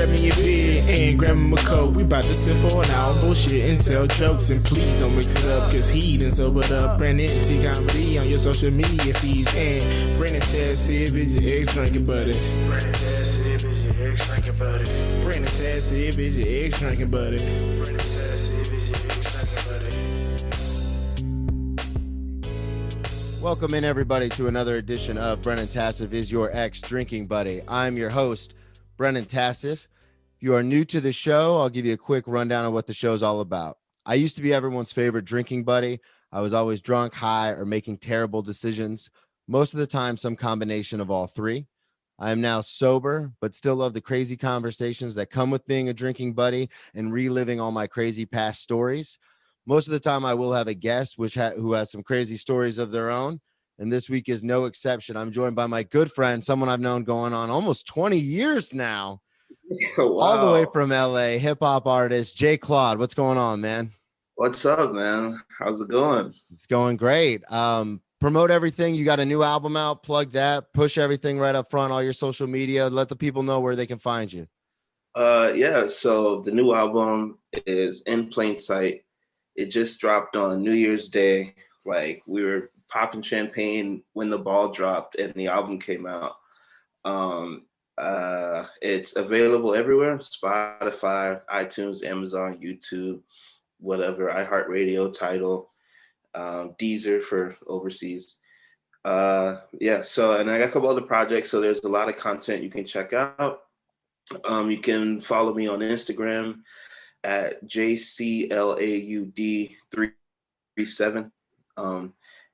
grab me a beer and grab him a coke. We about to sit for an hour, bullshit and tell jokes. And please don't mix it up, cause he done sobered up. Brandon T Comedy on your social media feeds. And Brandon Taz if it's your ex drinking buddy. Brandon Taz if it's your ex drinking buddy. Brandon Taz if it's your ex drinking buddy. Brandon Taz if it's your ex drinking buddy. Welcome in, everybody, to another edition of Brennan Tassif is your ex-drinking buddy. I'm your host, Brennan Tassif. If you are new to the show, I'll give you a quick rundown of what the show is all about. I used to be everyone's favorite drinking buddy. I was always drunk, high, or making terrible decisions. Most of the time, some combination of all three. I am now sober, but still love the crazy conversations that come with being a drinking buddy and reliving all my crazy past stories. Most of the time, I will have a guest who has some crazy stories of their own, and this week is no exception. I'm joined by my good friend, someone I've known going on almost 20 years now, Wow. all the way from LA, hip-hop artist, J-Claud. What's going on, man? What's up, man? How's it going? It's going great. Promote everything. You got a new album out, plug that, push everything right up front, all your social media, let the people know where they can find you. Yeah, so the new album is In Plain Sight. It just dropped on New Year's Day. Like, we were popping champagne when the ball dropped and the album came out. It's available everywhere: Spotify, iTunes, Amazon, YouTube, whatever, iHeartRadio, Tidal, Deezer for overseas. Yeah, so, and I got a couple other projects, so there's a lot of content you can check out. You can follow me on Instagram at JCLAUD337.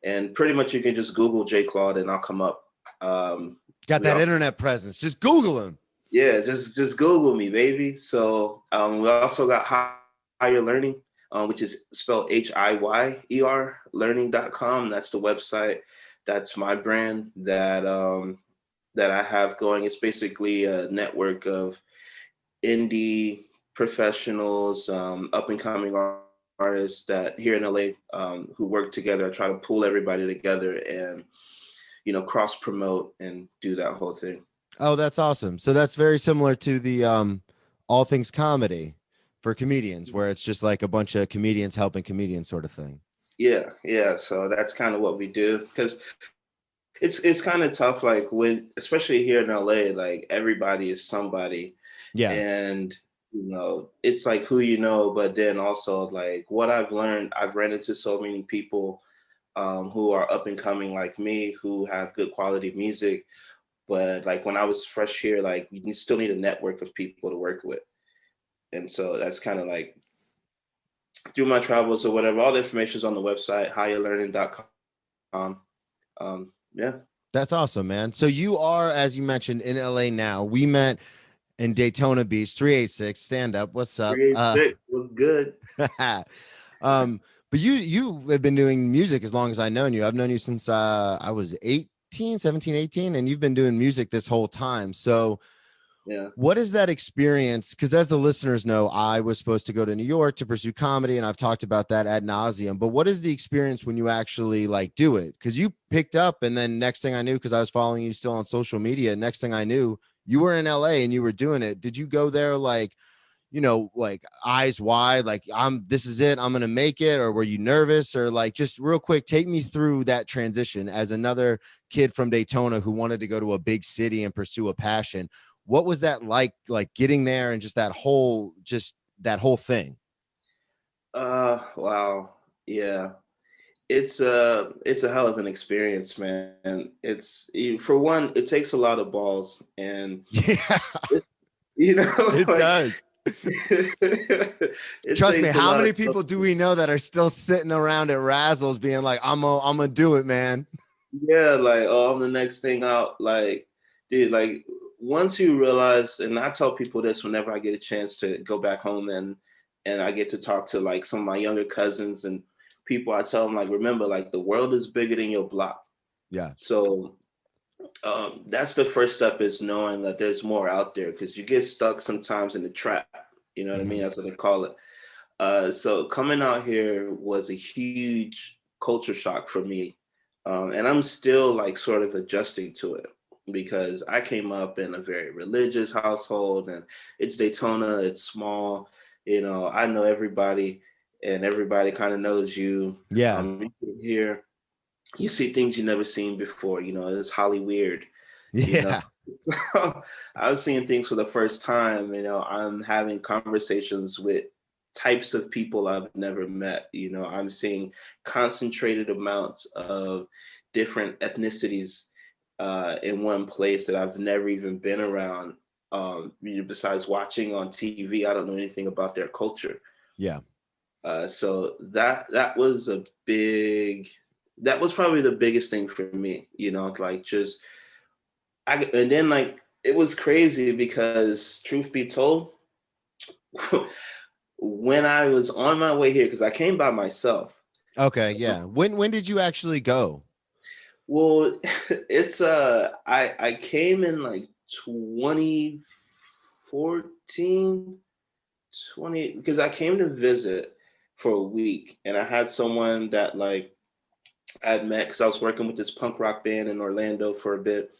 And pretty much you can just Google J-Claud and I'll come up. Got that internet presence. Just Google him. Yeah, just Google me, baby. So we also got Higher Learning, which is spelled HIYER learning.com. That's the website. That's my brand that I have going. It's basically a network of indie professionals, up and coming artists that here in LA who work together. I try to pull everybody together and, cross promote and do that whole thing. Oh, that's awesome. So that's very similar to the All Things Comedy for comedians, where it's just like a bunch of comedians helping comedians sort of thing. Yeah. So that's kind of what we do, because it's kind of tough, like especially here in LA, like everybody is somebody. Yeah. And it's like who you know, but then also like what I've learned, I've ran into so many people who are up and coming like me, who have good quality music. But like when I was fresh here, like you still need a network of people to work with. And so that's kind of like through my travels or whatever. All the information is on the website, higherlearning.com. Yeah. That's awesome, man. So you are, as you mentioned, in LA now. We met in Daytona Beach, 386, stand up. What's up? 386 was good. But you have been doing music as long as I've known you. I've known you since I was 17, 18, and you've been doing music this whole time. So yeah, what is that experience? Because as the listeners know, I was supposed to go to New York to pursue comedy, and I've talked about that ad nauseum. But what is the experience when you actually like do it? Because you picked up, and then next thing I knew, because I was following you still on social media, next thing I knew, you were in LA and you were doing it. Did you go there like eyes wide, like this is it, I'm gonna make it? Or were you nervous? Or like, just real quick, take me through that transition as another kid from Daytona who wanted to go to a big city and pursue a passion. What was that like getting there and just that whole thing? Wow. Yeah. It's a hell of an experience, man. It's, for one, it takes a lot of balls, and yeah, it does. Trust me, how many people do we know that are still sitting around at Razzles being like, I'm gonna do it, man? Yeah, like, oh, I'm the next thing out. Like, dude, like once you realize, and I tell people this whenever I get a chance to go back home and I get to talk to like some of my younger cousins and people, I tell them, like, remember, like the world is bigger than your block. Yeah. So that's the first step, is knowing that there's more out there, because you get stuck sometimes in the trap. You know what I mean? That's what they call it. So coming out here was a huge culture shock for me. And I'm still like sort of adjusting to it. because I came up in a very religious household, and it's Daytona, it's small, I know everybody, and everybody kind of knows you. Yeah. Here, you see things you never seen before, it's Holly weird, you know. Yeah. So I was seeing things for the first time, I'm having conversations with types of people I've never met. I'm seeing concentrated amounts of different ethnicities in one place that I've never even been around. Besides watching on TV, I don't know anything about their culture. Yeah. So that was that was probably the biggest thing for me, like just and then like it was crazy because truth be told, when I was on my way here, because I came by myself. Okay. So, Yeah. When did you actually go? well, it's I came in like 2014, because I came to visit for a week, and I had someone that like I'd met because I was working with this punk rock band in Orlando for a bit,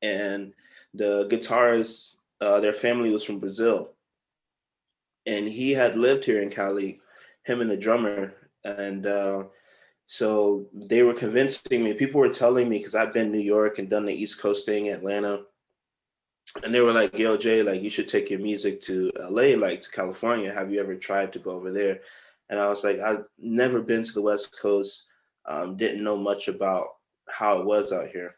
and the guitarist, their family was from Brazil, and he had lived here in Cali, him and the drummer, and so they were convincing me. People were telling me, because I've been New York and done the East Coast thing, Atlanta, and they were like, "Yo, Jay, like you should take your music to LA, like to California. Have you ever tried to go over there?" And I was like, "I've never been to the West Coast. Didn't know much about how it was out here."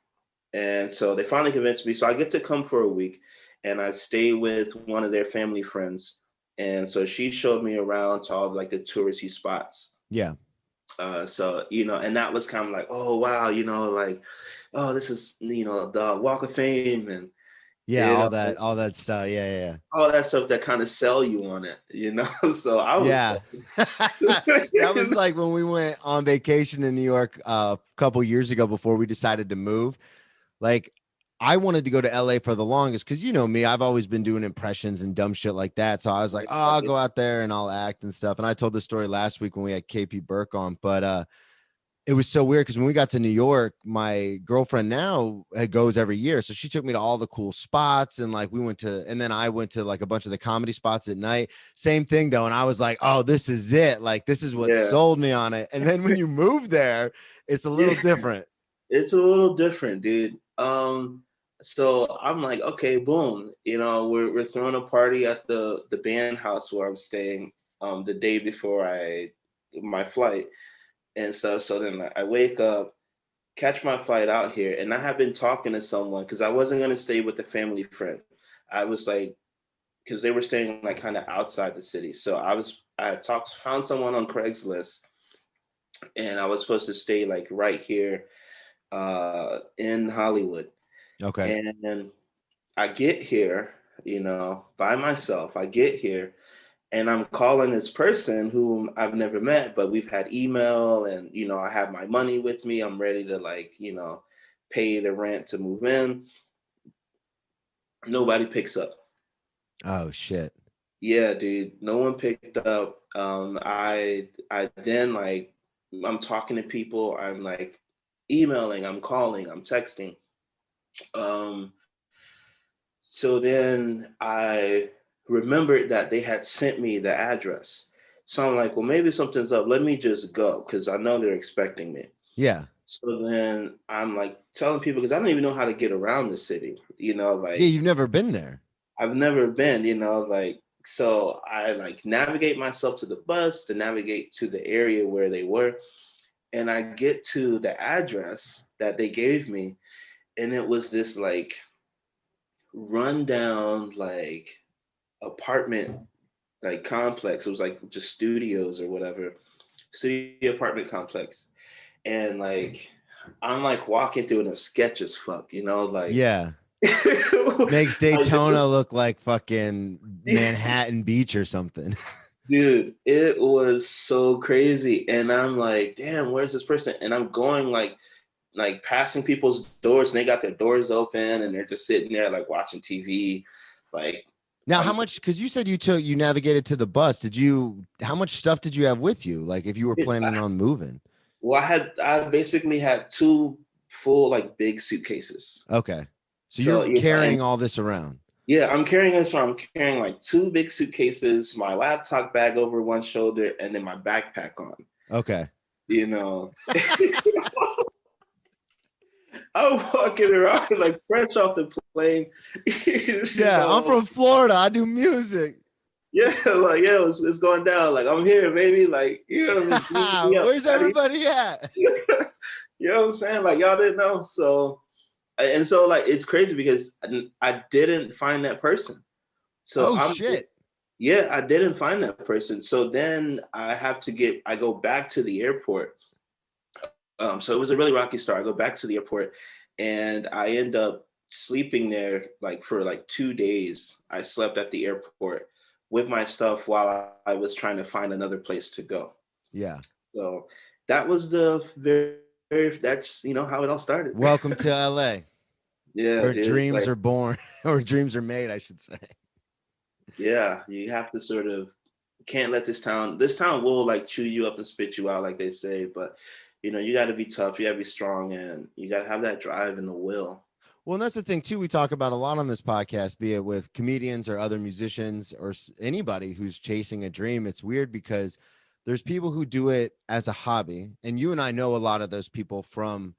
And so they finally convinced me. So I get to come for a week, and I stay with one of their family friends. And so she showed me around to all of, like the touristy spots. Yeah. So, and that was kind of like, oh, wow, like, oh, this is, the Walk of Fame, and, Yeah. All that stuff. Yeah. Yeah. all that stuff that kind of sell you on it, So I was, Yeah. That was like when we went on vacation in New York a couple years ago before we decided to move. Like, I wanted to go to LA for the longest because you know me, I've always been doing impressions and dumb shit like that. So I was like, oh, I'll go out there and I'll act and stuff. And I told the story last week when we had KP Burke on, but it was so weird because when we got to New York, my girlfriend now goes every year. So she took me to all the cool spots, and like and then I went to like a bunch of the comedy spots at night. Same thing though. And I was like, oh, this is it. Like, this is what sold me on it. And then when you move there, it's a little different. It's a little different, dude. So I'm like, okay, boom. We're throwing a party at the band house where I'm staying the day before my flight. And so then I wake up, catch my flight out here, and I have been talking to someone because I wasn't gonna stay with the family friend. I was like, because they were staying like kind of outside the city. So I had found someone on Craigslist, and I was supposed to stay like right here in Hollywood. Okay. And I get here, by myself. I get here, and I'm calling this person whom I've never met, but we've had email, and I have my money with me. I'm ready to like, pay the rent to move in. Nobody picks up. Oh shit. Yeah, dude. No one picked up. I then like I'm talking to people. I'm like emailing. I'm calling. I'm texting. So then I remembered that they had sent me the address. So I'm like, well, maybe something's up. Let me just go because I know they're expecting me. Yeah. So then I'm like telling people, because I don't even know how to get around the city, like. Yeah, you've never been there. I've never been, like, so I like navigate myself to the bus to navigate to the area where they were. And I get to the address that they gave me, and it was this like rundown, like apartment, like complex. It was like just studios or whatever, studio apartment complex. And like, I'm like walking through, and it's sketch as fuck, like. Yeah. Makes Daytona look like fucking Manhattan Beach or something. Dude, it was so crazy. And I'm like, damn, where's this person? And I'm going like passing people's doors, and they got their doors open, and they're just sitting there like watching TV. Like, now, how much, because you said you navigated to the bus. How much stuff did you have with you? Like if you were planning on moving? Well, I basically had two full like big suitcases. Okay. So So you're carrying all this around. Yeah, I'm carrying this. I'm carrying like 2 big suitcases, my laptop bag over one shoulder, and then my backpack on. Okay. You know, I'm walking around like fresh off the plane. Yeah, I'm from Florida. I do music. Yeah, like it's going down. Like I'm here, baby. Like Where's everybody at? You know what I'm saying? Like y'all didn't know. So like it's crazy because I didn't find that person. So shit. Yeah, I didn't find that person. So then I go back to the airport. So it was a really rocky start. I go back to the airport and I end up sleeping there like for like 2 days. I slept at the airport with my stuff while I was trying to find another place to go. Yeah. So that was that's how it all started. Welcome to LA. Yeah. Where dreams are born, or dreams are made, I should say. Yeah. You have to sort of can't let this town will like chew you up and spit you out, like they say, but you got to be tough, you got to be strong, and you got to have that drive and the will. Well, and that's the thing too, we talk about a lot on this podcast, be it with comedians or other musicians or anybody who's chasing a dream. It's weird because there's people who do it as a hobby, and you and I know a lot of those people from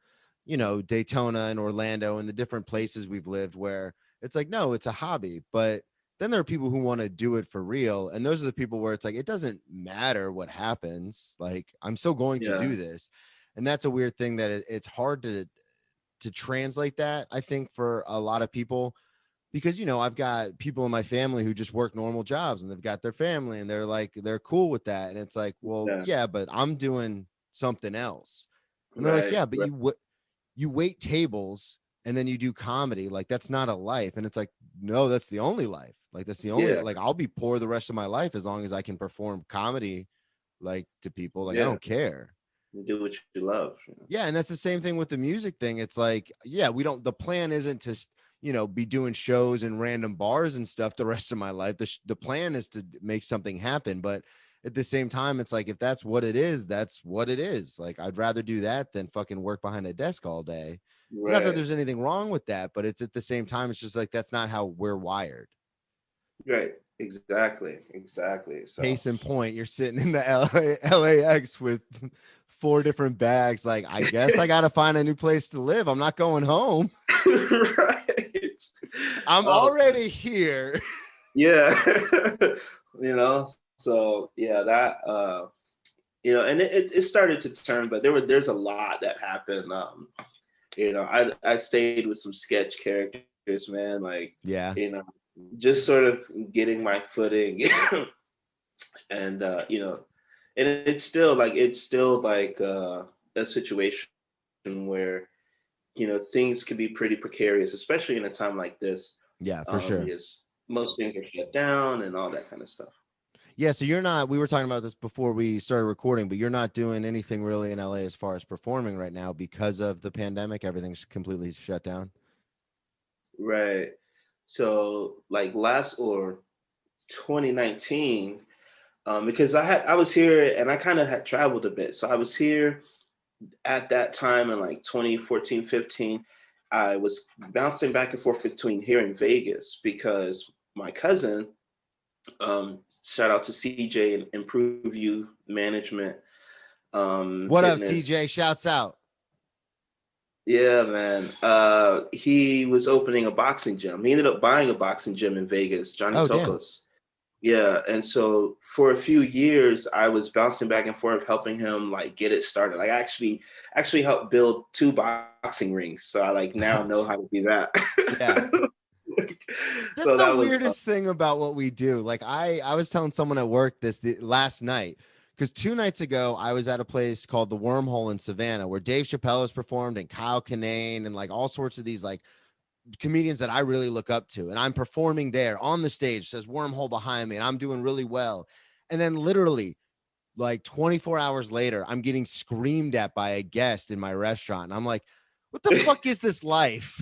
Daytona and Orlando and the different places we've lived, where it's like, no, it's a hobby. But then there are people who want to do it for real, and those are the people where it's like, it doesn't matter what happens, like I'm still going to do this. And that's a weird thing that it's hard to translate that, I think, for a lot of people, because I've got people in my family who just work normal jobs and they've got their family and they're cool with that, and it's like, well, yeah, but I'm doing something else. And they're like, yeah, but you wait tables and then you do comedy, like that's not a life. And it's like, no, that's the only life. Like that's the only like I'll be poor the rest of my life as long as I can perform comedy like to people. Like I don't care. You do what you love. Yeah, and that's the same thing with the music thing. It's like, yeah, the plan isn't to be doing shows in random bars and stuff the rest of my life. The plan is to make something happen, but at the same time, it's like, if that's what it is, that's what it is. Like I'd rather do that than fucking work behind a desk all day. Right. Not that there's anything wrong with that, but it's at the same time, it's just like, that's not how we're wired. Right. Exactly. So case in point, you're sitting in the LAX with 4 different bags. Like, I guess I got to find a new place to live. I'm not going home. Right. I'm already here. Yeah. So yeah, that, and it started to turn, but there's a lot that happened. I stayed with some sketch characters, man. Like, just sort of getting my footing and, and it's still like a situation where, things can be pretty precarious, especially in a time like this. Yeah, for sure. Because most things are shut down and all that kind of stuff. Yeah, so we were talking about this before we started recording, but you're not doing anything really in LA as far as performing right now because of the pandemic. Everything's completely shut down. Right. So like 2019, because I was here and I kind of had traveled a bit. So I was here at that time in like 2014, 15. I was bouncing back and forth between here and Vegas because my cousin, shout out to CJ and Improve You Management. What up, CJ? Shouts out. Yeah, man. He was opening a boxing gym. He ended up buying a boxing gym in Vegas, Johnny Tocos. Yeah, and so for a few years, I was bouncing back and forth, helping him like get it started. Like I actually helped build 2 boxing rings, so I like now know how to do that. Yeah. That's so the weirdest thing about what we do. Like I was telling someone at work last night, because 2 nights ago I was at a place called the Wormhole in Savannah where Dave Chappelle has performed and Kyle Kinane and like all sorts of these like comedians that I really look up to. And I'm performing there on the stage, says Wormhole behind me, and I'm doing really well. And then literally like 24 hours later, I'm getting screamed at by a guest in my restaurant. And I'm like, what the fuck is this life?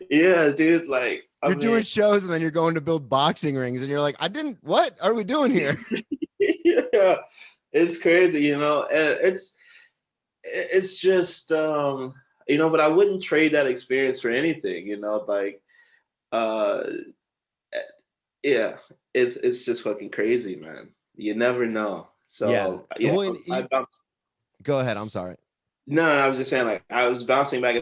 Yeah, dude. Like you're doing shows and then you're going to build boxing rings and you're like, what are we doing here? Yeah, it's crazy, and it's just but I wouldn't trade that experience for anything, like uh yeah, it's just fucking crazy, man. You never know. Yeah. So yeah, Well, I bounced. go ahead. I'm sorry. No, I was just saying, like, I was bouncing back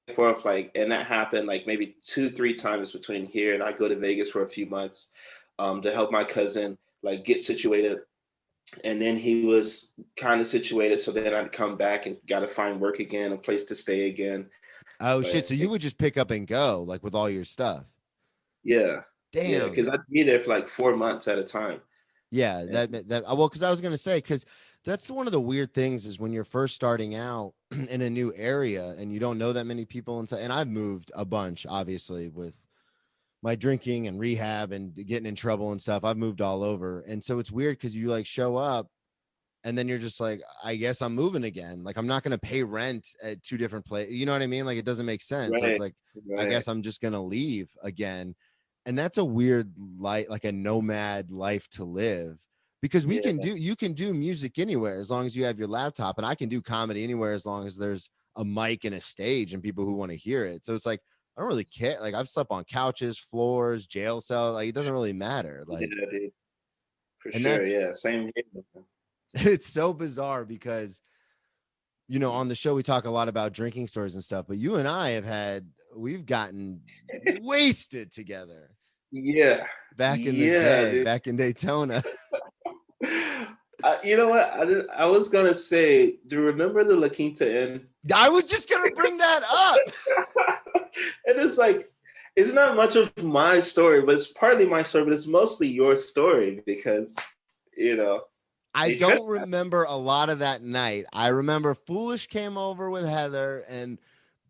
and forth, like, and that happened like maybe 2-3 times between here and I go to Vegas for a few months to help my cousin like get situated, and then he was kind of situated, so then I'd come back and got to find work again, a place to stay again. Oh shit! But So you would just pick up and go like with all your stuff? yeah, yeah, Damn. because I'd be there for like 4 months at a time. Yeah, And that well, because I was gonna say, because that's one of the weird things is when you're first starting out in a new area and you don't know that many people inside. And I've moved a bunch, obviously, with my drinking and rehab and getting in trouble and stuff. I've moved all over, and so it's weird because you like show up and then you're just like, I guess I'm moving again. Like I'm not gonna pay rent at two different places. You know what I mean? Like it doesn't make sense. So it's right, like, I right, guess I'm just gonna leave again. And that's a weird life, like a nomad life to live, because yeah, you can do music anywhere as long as you have your laptop, and I can do comedy anywhere as long as there's a mic and a stage and people who want to hear it. So it's like I don't really care. Like I've slept on couches, floors, jail cells. Like it doesn't really matter. yeah, Like, dude, for and sure, that's yeah, same here. it's so bizarre because on the show we talk a lot about drinking stories and stuff, but you and I we've gotten wasted together Yeah, back in the yeah, day, dude. back in Daytona. You know what? I was gonna say, do you remember the La Quinta Inn? I was just gonna bring that up. And it's like, it's not much of my story, but it's partly my story, but it's mostly your story because, you know, I they tried. don't remember a lot of that night. I remember Foolish came over with Heather and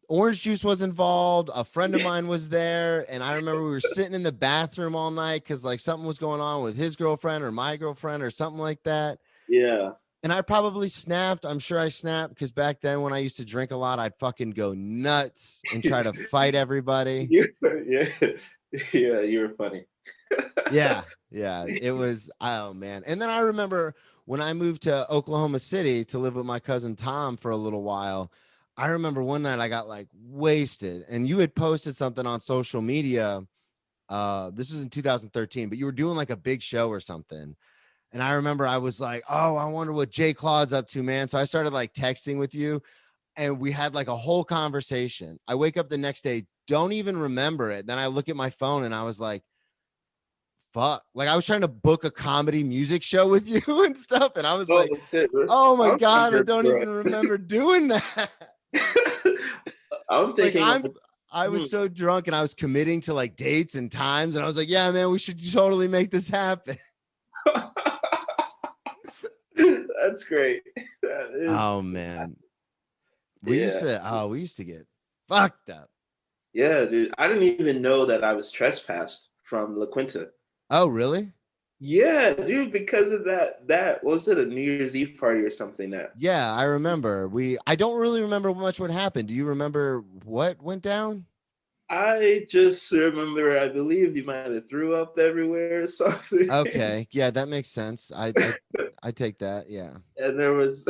orange juice was involved. A friend of mine was there. And I remember we were sitting in the bathroom all night because like something was going on with his girlfriend or my girlfriend or something like that. Yeah. And I probably snapped. I'm sure I snapped because back then when I used to drink a lot, I'd fucking go nuts and try to fight everybody. Yeah. Yeah, you were funny. Yeah. Yeah. It was, oh man. And then I remember when I moved to Oklahoma City to live with my cousin Tom for a little while, I remember one night I got like wasted and you had posted something on social media. This was in 2013, but you were doing like a big show or something. And I remember I was like, oh, I wonder what J-Claud's up to, man. So I started like texting with you and we had like a whole conversation. I wake up the next day, don't even remember it. Then I look at my phone and I was like, fuck. Like I was trying to book a comedy music show with you and stuff. And I was Oh like, shit. oh my I'm God, I thinking, don't bro. even remember doing that. I'm Like thinking I was so drunk and I was committing to like dates and times. And I was like, yeah, man, we should totally make this happen. that's great. That is, Oh man. yeah. We used to get fucked up. Yeah, dude. I didn't even know that I was trespassed from La Quinta. Oh, really? Yeah, dude, because of that was it a New Year's Eve party or something that Yeah, I remember. I don't really remember much what happened. Do you remember what went down? I just remember I believe you might have threw up everywhere or something. Okay. Yeah, that makes sense. I take that. Yeah. And there was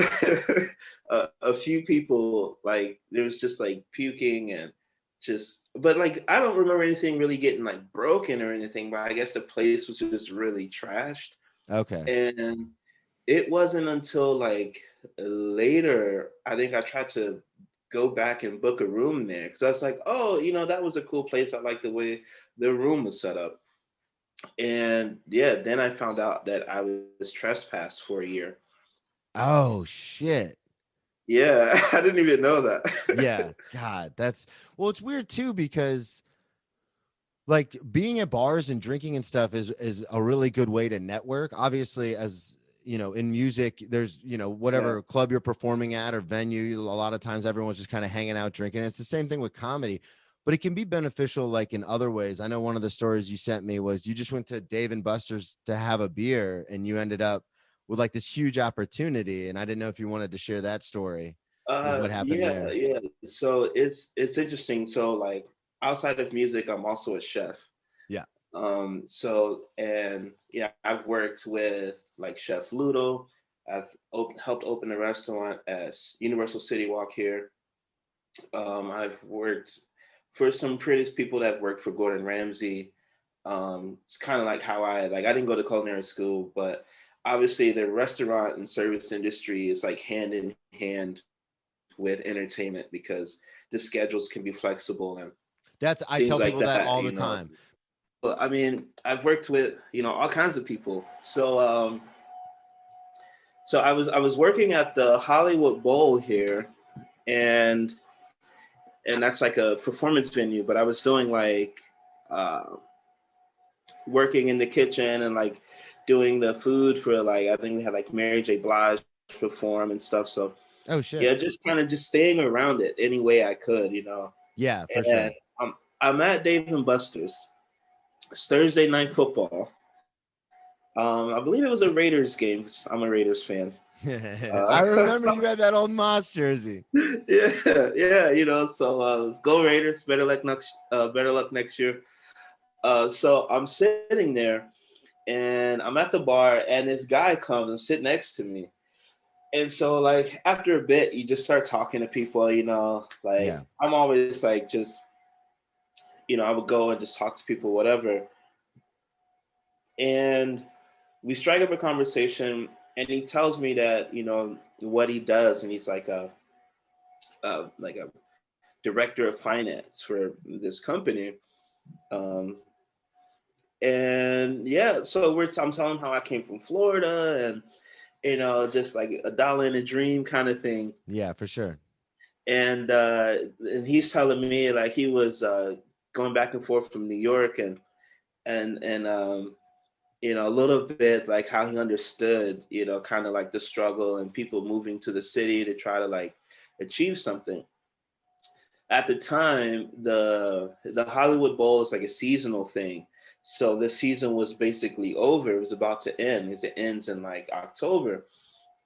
a few people like there was just like puking and just but like I don't remember anything really getting like broken or anything, but I guess the place was just really trashed. Okay. And it wasn't until like later, I think I tried to go back and book a room there because I was like, oh, that was a cool place. I like the way the room was set up. And yeah, then I found out that I was trespassed for a year. Oh shit. Yeah, I didn't even know that. Yeah. God, well, it's weird too because like being at bars and drinking and stuff is a really good way to network. Obviously, as in music, there's whatever Yeah. club you're performing at or venue, a lot of times everyone's just kind of hanging out drinking. It's the same thing with comedy, but it can be beneficial like in other ways. I know one of the stories you sent me was you just went to Dave and Buster's to have a beer and you ended up with like this huge opportunity, and I didn't know if you wanted to share that story with what happened Yeah, there. yeah. So it's interesting. So like outside of music, I'm also a chef. Yeah. So and yeah, I've worked with like Chef Ludo. helped open a restaurant at Universal City Walk here. I've worked for some prettiest people that have worked for Gordon Ramsay. It's kind of like how I didn't go to culinary school, but obviously the restaurant and service industry is like hand in hand with entertainment because the schedules can be flexible and I things tell like people that that, all the time. But I mean, I've worked with, all kinds of people. So I was working at the Hollywood Bowl here, and that's like a performance venue, but I was doing like working in the kitchen and like doing the food for like, I think we had like Mary J. Blige perform and stuff. So Oh shit. yeah, just kind of just staying around it any way I could, Yeah, for And sure. I'm at Dave and Buster's. It's Thursday night football. I believe it was a Raiders game. 'Cause I'm a Raiders fan. I remember you had that old Moss jersey. Yeah. So go Raiders. Better luck next year. So I'm sitting there, and I'm at the bar, and this guy comes and sit next to me. And so like after a bit, you just start talking to people. Yeah. I'm always like just, I would go and just talk to people, whatever. And we strike up a conversation, and he tells me that what he does, and he's like a director of finance for this company. And yeah, so I'm telling him how I came from Florida, and just like a dollar in a dream kind of thing. Yeah, for sure. And he's telling me like he was going back and forth from New York, and a little bit like how he understood, kind of like the struggle and people moving to the city to try to like achieve something. At the time, the Hollywood Bowl is like a seasonal thing. So the season was basically over. It was about to end because it ends in like October.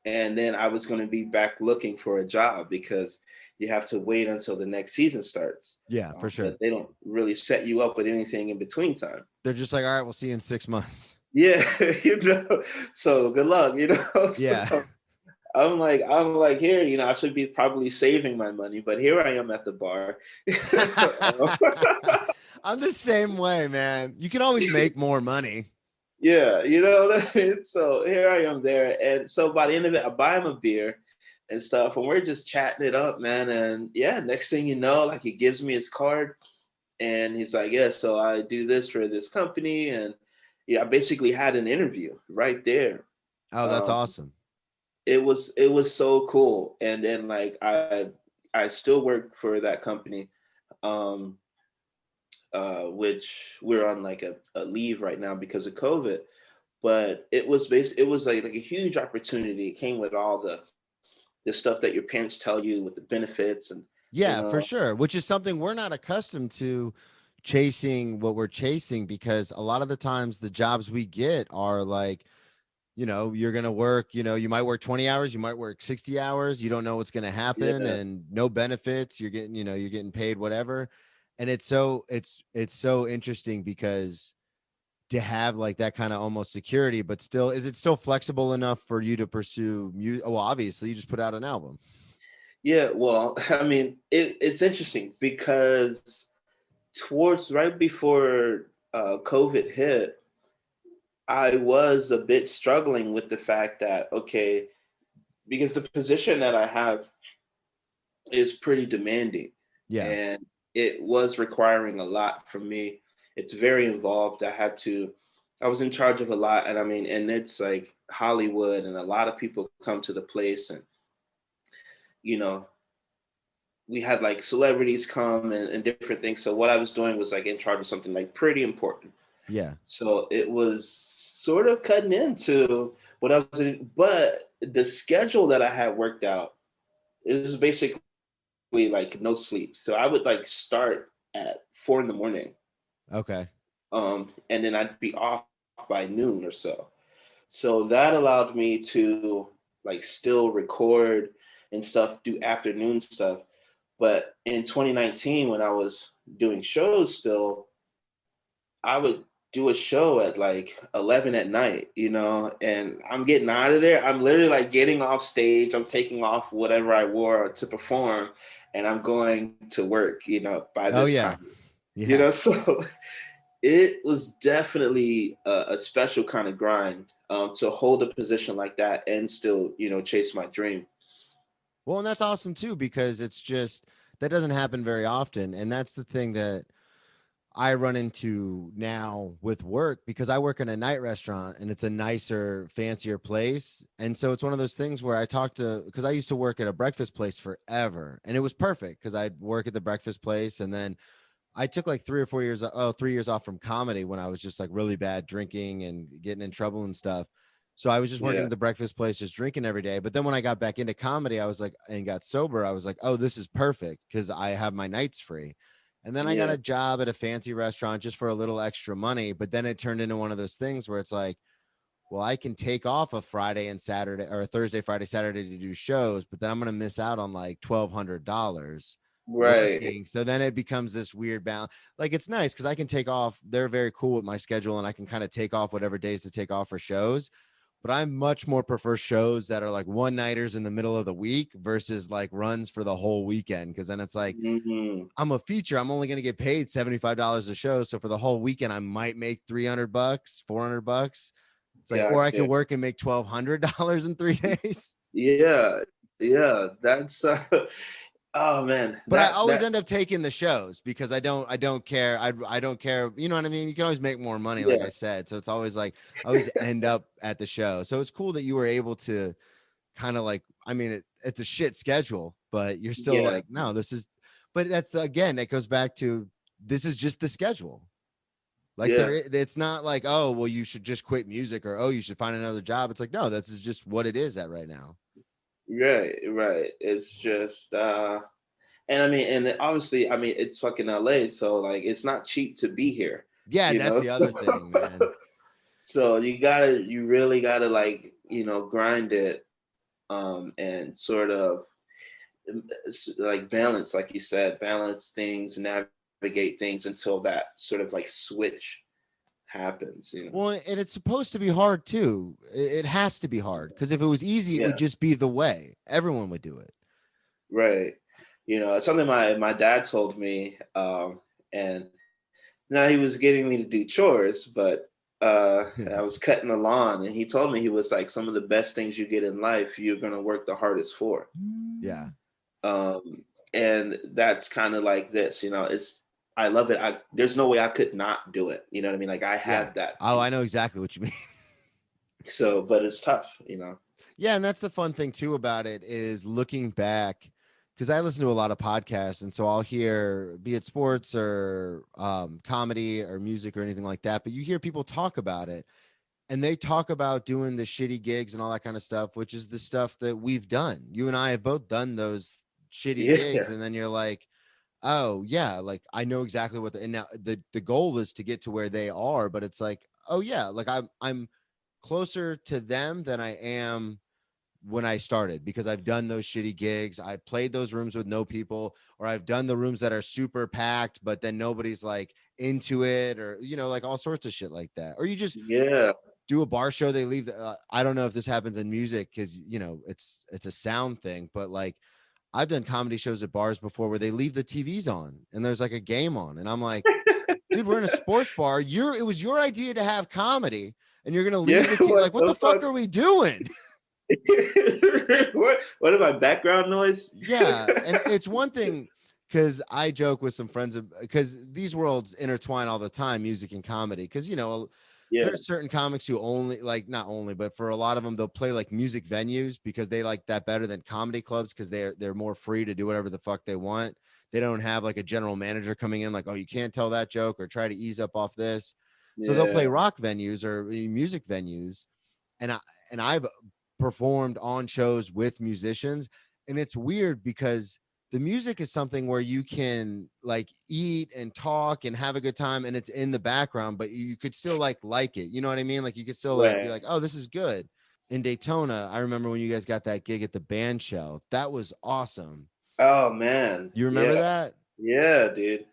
And then I was going to be back looking for a job because you have to wait until the next season starts. Yeah, for sure. They don't really set you up with anything in between time. They're just like, all right, we'll see you in 6 months. Yeah, so good luck, Yeah. So I'm like here, I should be probably saving my money, but here I am at the bar. I'm the same way, man. You can always make more money. Yeah, what I mean? So here I am there. And so by the end of it, I buy him a beer and stuff, and we're just chatting it up, man. And yeah, next thing you know, like he gives me his card and he's like, yeah, so I do this for this company. And yeah, I basically had an interview right there. Oh, that's awesome. It was so cool. And then like I still work for that company. Which we're on like a leave right now because of COVID, but it was like a huge opportunity. It came with all the stuff that your parents tell you with the benefits and yeah, for sure. Which is something we're not accustomed to, chasing what we're chasing, because a lot of the times the jobs we get are like, you're going to work, you might work 20 hours, you might work 60 hours. You don't know what's going to happen, and no benefits. You're getting, you're getting paid whatever. And it's so interesting because to have like that kind of almost security, but still, is it still flexible enough for you to pursue music? Well, obviously you just put out an album. Yeah, well, I mean, it's interesting because towards right before COVID hit, I was a bit struggling with the fact that, okay, because the position that I have is pretty demanding. Yeah. And it was requiring a lot from me. It's very involved. I was in charge of a lot. And I mean, and it's like Hollywood, and a lot of people come to the place, and, we had like celebrities come and different things. So what I was doing was like in charge of something like pretty important. Yeah. So it was sort of cutting into what I was doing, but the schedule that I had worked out is basically like no sleep. So I would like start at 4 a.m. Okay. And then I'd be off by noon or so. So that allowed me to like still record and stuff, do afternoon stuff. But in 2019, when I was doing shows still, I would do a show at like 11 at night, and I'm getting out of there. I'm literally like getting off stage. I'm taking off whatever I wore to perform, and I'm going to work, by Oh this yeah. time, Yeah. so it was definitely a special kind of grind, to hold a position like that and still, chase my dream. Well, and that's awesome too, because it's just that doesn't happen very often. And that's the thing that I run into now with work, because I work in a night restaurant and it's a nicer, fancier place. And so it's one of those things where I talk to, because I used to work at a breakfast place forever and it was perfect because I'd work at the breakfast place. And then I took like 3 years off from comedy when I was just like really bad drinking and getting in trouble and stuff. So I was just working Yeah. at the breakfast place, just drinking every day. But then when I got back into comedy, I was like, and got sober, I was like, oh, this is perfect because I have my nights free. And then I got Yeah. a job at a fancy restaurant just for a little extra money. But then it turned into one of those things where it's like, well, I can take off a Friday and Saturday, or a Thursday, Friday, Saturday to do shows, but then I'm going to miss out on like $1,200 Right. working. So then it becomes this weird balance. Like it's nice because I can take off. They're very cool with my schedule and I can kind of take off whatever days to take off for shows. But I much more prefer shows that are like one nighters in the middle of the week versus like runs for the whole weekend. Cause then it's like, Hmm. I'm a feature. I'm only going to get paid $75 a show. So for the whole weekend, I might make $300, $400. It's like, or I could Gotcha. work and make $1,200 in 3 days. Yeah. Yeah. That's oh man. But I That always that end up taking the shows because I don't care. I don't care. You know what I mean? You can always make more money, like Yeah. I said. So it's always like, I always end up at the show. So it's cool that you were able to kind of like, I mean, it's a shit schedule, but you're still Yeah. like, no, this is, but again, that goes back to, this is just the schedule. Like Yeah. it's not like, oh, well, you should just quit music or, oh, you should find another job. It's like, no, this is just what it is at right now. Right. Right. It's just and I mean, and obviously, I mean, it's fucking LA, so like it's not cheap to be here, Yeah. you That's know? the other thing, man. So you really gotta like, grind it, and sort of, like balance, like you said, balance things, navigate things until that sort of like switch happens. Well, and it's supposed to be hard too. It has to be hard because if it was easy, it would Yeah, just be the way. Everyone would do it. right. It's something my dad told me, and now he was getting me to do chores, but I was cutting the lawn, and he told me, he was like, some of the best things you get in life, you're gonna work the hardest for. Yeah. Um, and that's kind of like this, I love it. There's no way I could not do it. You know what I mean? Like I Yeah. have that. Oh, I know exactly what you mean. So, but it's tough. Yeah, and that's the fun thing too about it is looking back, because I listen to a lot of podcasts, and so I'll hear, be it sports or comedy or music or anything like that, but you hear people talk about it, and they talk about doing the shitty gigs and all that kind of stuff, which is the stuff that we've done. You and I have both done those shitty gigs, Yeah. and then you're like, oh yeah, like I know exactly what and now the goal is to get to where they are, but it's like, oh yeah, like I'm closer to them than I am when I started because I've done those shitty gigs. I played those rooms with no people, or I've done the rooms that are super packed, but then nobody's like into it, or like all sorts of shit like that. Or you just Yeah. do a bar show, they leave I don't know if this happens in music because it's a sound thing, but like I've done comedy shows at bars before where they leave the TVs on and there's like a game on, and I'm like, dude, we're in a sports bar. It was your idea to have comedy, and you're gonna leave Yeah. the TV. Like, what the fuck are we doing? What about background noise? Yeah, and it's one thing because I joke with some friends because these worlds intertwine all the time, music and comedy. Because Yeah. there's certain comics who only like not only, but for a lot of them, they'll play like music venues because they like that better than comedy clubs because they're more free to do whatever the fuck they want. They don't have like a general manager coming in like, oh, you can't tell that joke or try to ease up off this. So they'll play Yeah. rock venues or music venues, and I've performed on shows with musicians, and it's weird because the music is something where you can like eat and talk and have a good time and it's in the background, but you could still like it. You know what I mean? Like you could still like be Right. like, oh, this is good. In Daytona, I remember when you guys got that gig at the band shell. That was awesome. Oh man. You remember Yeah. that? Yeah, dude.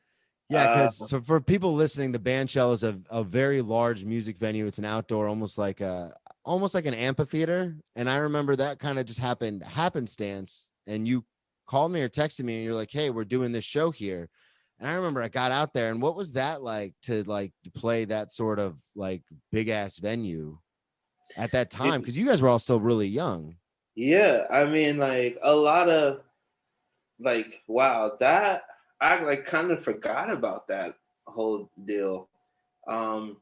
Yeah, because so for people listening, the bandshell is a very large music venue. It's an outdoor, almost like an amphitheater. And I remember that kind of just happened happenstance. And you called me or texted me, and you're like, "Hey, we're doing this show here." And I remember I got out there, and what was that like to play that sort of like big ass venue at that time? Because you guys were all still really young. Yeah, I mean, like a lot of like, wow, that I like kind of forgot about that whole deal. Um,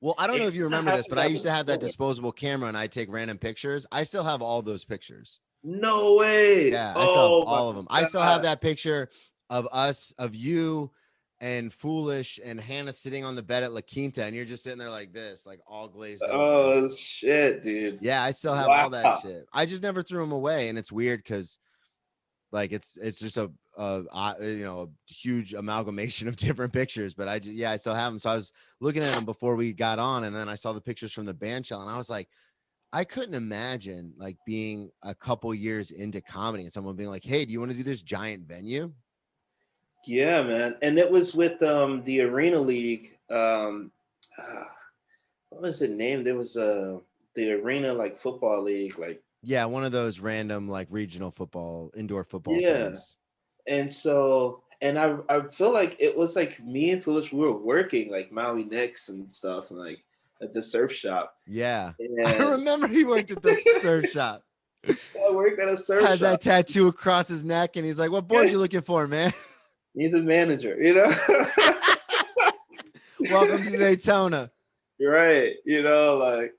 Well, I don't know it if you kinda remember this, but happened I out used of to have that nowhere. disposable camera and I take random pictures. I still have all those pictures. No way. Yeah, I still have Oh my all of them. I still have God. that picture of us, of you and Foolish and Hannah sitting on the bed at La Quinta, and you're just sitting there like this, like all glazed over. Oh shit, dude. Yeah, I still have all that Wow. shit. I just never threw them away, and it's weird because like it's just a huge amalgamation of different pictures. But I still have them. So I was looking at them before we got on, and then I saw the pictures from the band shell, and I was like, I couldn't imagine like being a couple years into comedy and someone being like, "Hey, do you want to do this giant venue?" Yeah, man. And it was with the Arena League. Uh, what was it named? There was the Arena like football league, like Yeah, one of those random like regional football, indoor football yeah. things. And so and I feel like it was like me and Foolish, we were working like Maui Knicks and stuff and like at the surf shop. Yeah, I And remember he worked at the surf shop. I worked at a surf Has shop. that tattoo across his neck, and he's like, "What board you looking for, man?" He's a manager, you know? Welcome to Daytona. Right. You know, like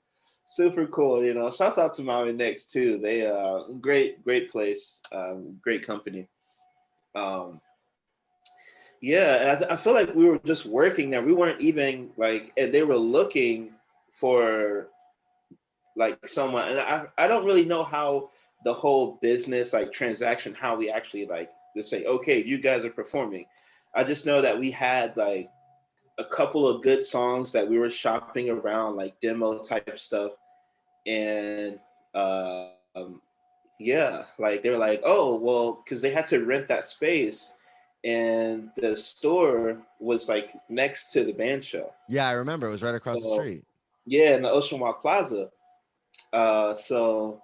super cool. You know, shouts out to Maui Knicks too. They great place, great company. Um yeah, and I feel like we were just working there. We weren't even like, and they were looking for like someone, and I don't really know how the whole business like transaction, how we actually like to say, okay, you guys are performing. I just know that we had like a couple of good songs that we were shopping around, like demo type stuff. And yeah, like they were like, oh, well, because they had to rent that space and the store was like next to the band show. Yeah, I remember. It was right across the So, street. yeah, in the Ocean Walk Plaza. So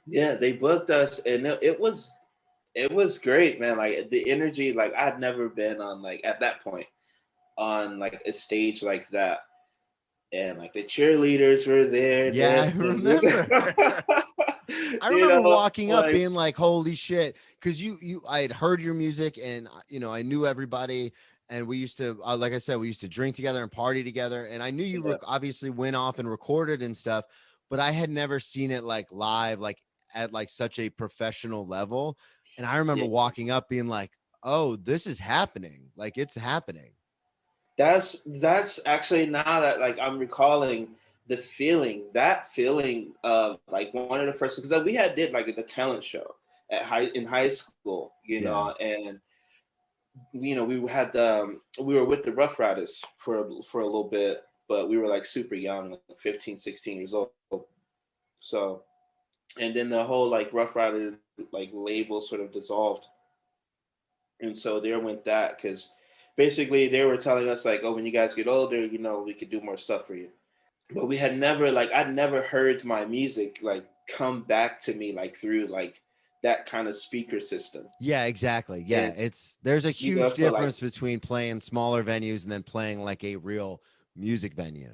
yeah, they booked us and it was great, man. Like the energy, like I'd never been on like at that point on like a stage like that. And like the cheerleaders were there Yeah, I dancing. remember. I You remember know, walking up like being like, "Holy shit!" Because I had heard your music, and I knew everybody, and we used to, like I said, we used to drink together and party together, and I knew you yeah, obviously went off and recorded and stuff, but I had never seen it like live, like at like such a professional level, and I remember yeah. walking up being like, "Oh, this is happening! Like it's happening." That's actually now that like I'm recalling that feeling of like one of the first, because we had did like the talent show in high school, you Yeah. know, and we were with the Rough Riders for a little bit, but we were like super young, like 15, 16 years old. So, and then the whole like Rough Rider like label sort of dissolved. And so there went that, because basically they were telling us like, oh, when you guys get older, you know, we could do more stuff for you. But we had never like, I'd never heard my music like come back to me like through like that kind of speaker system. Yeah, exactly. Yeah, And there's a you know, huge so like, difference between playing smaller venues and then playing like a real music venue.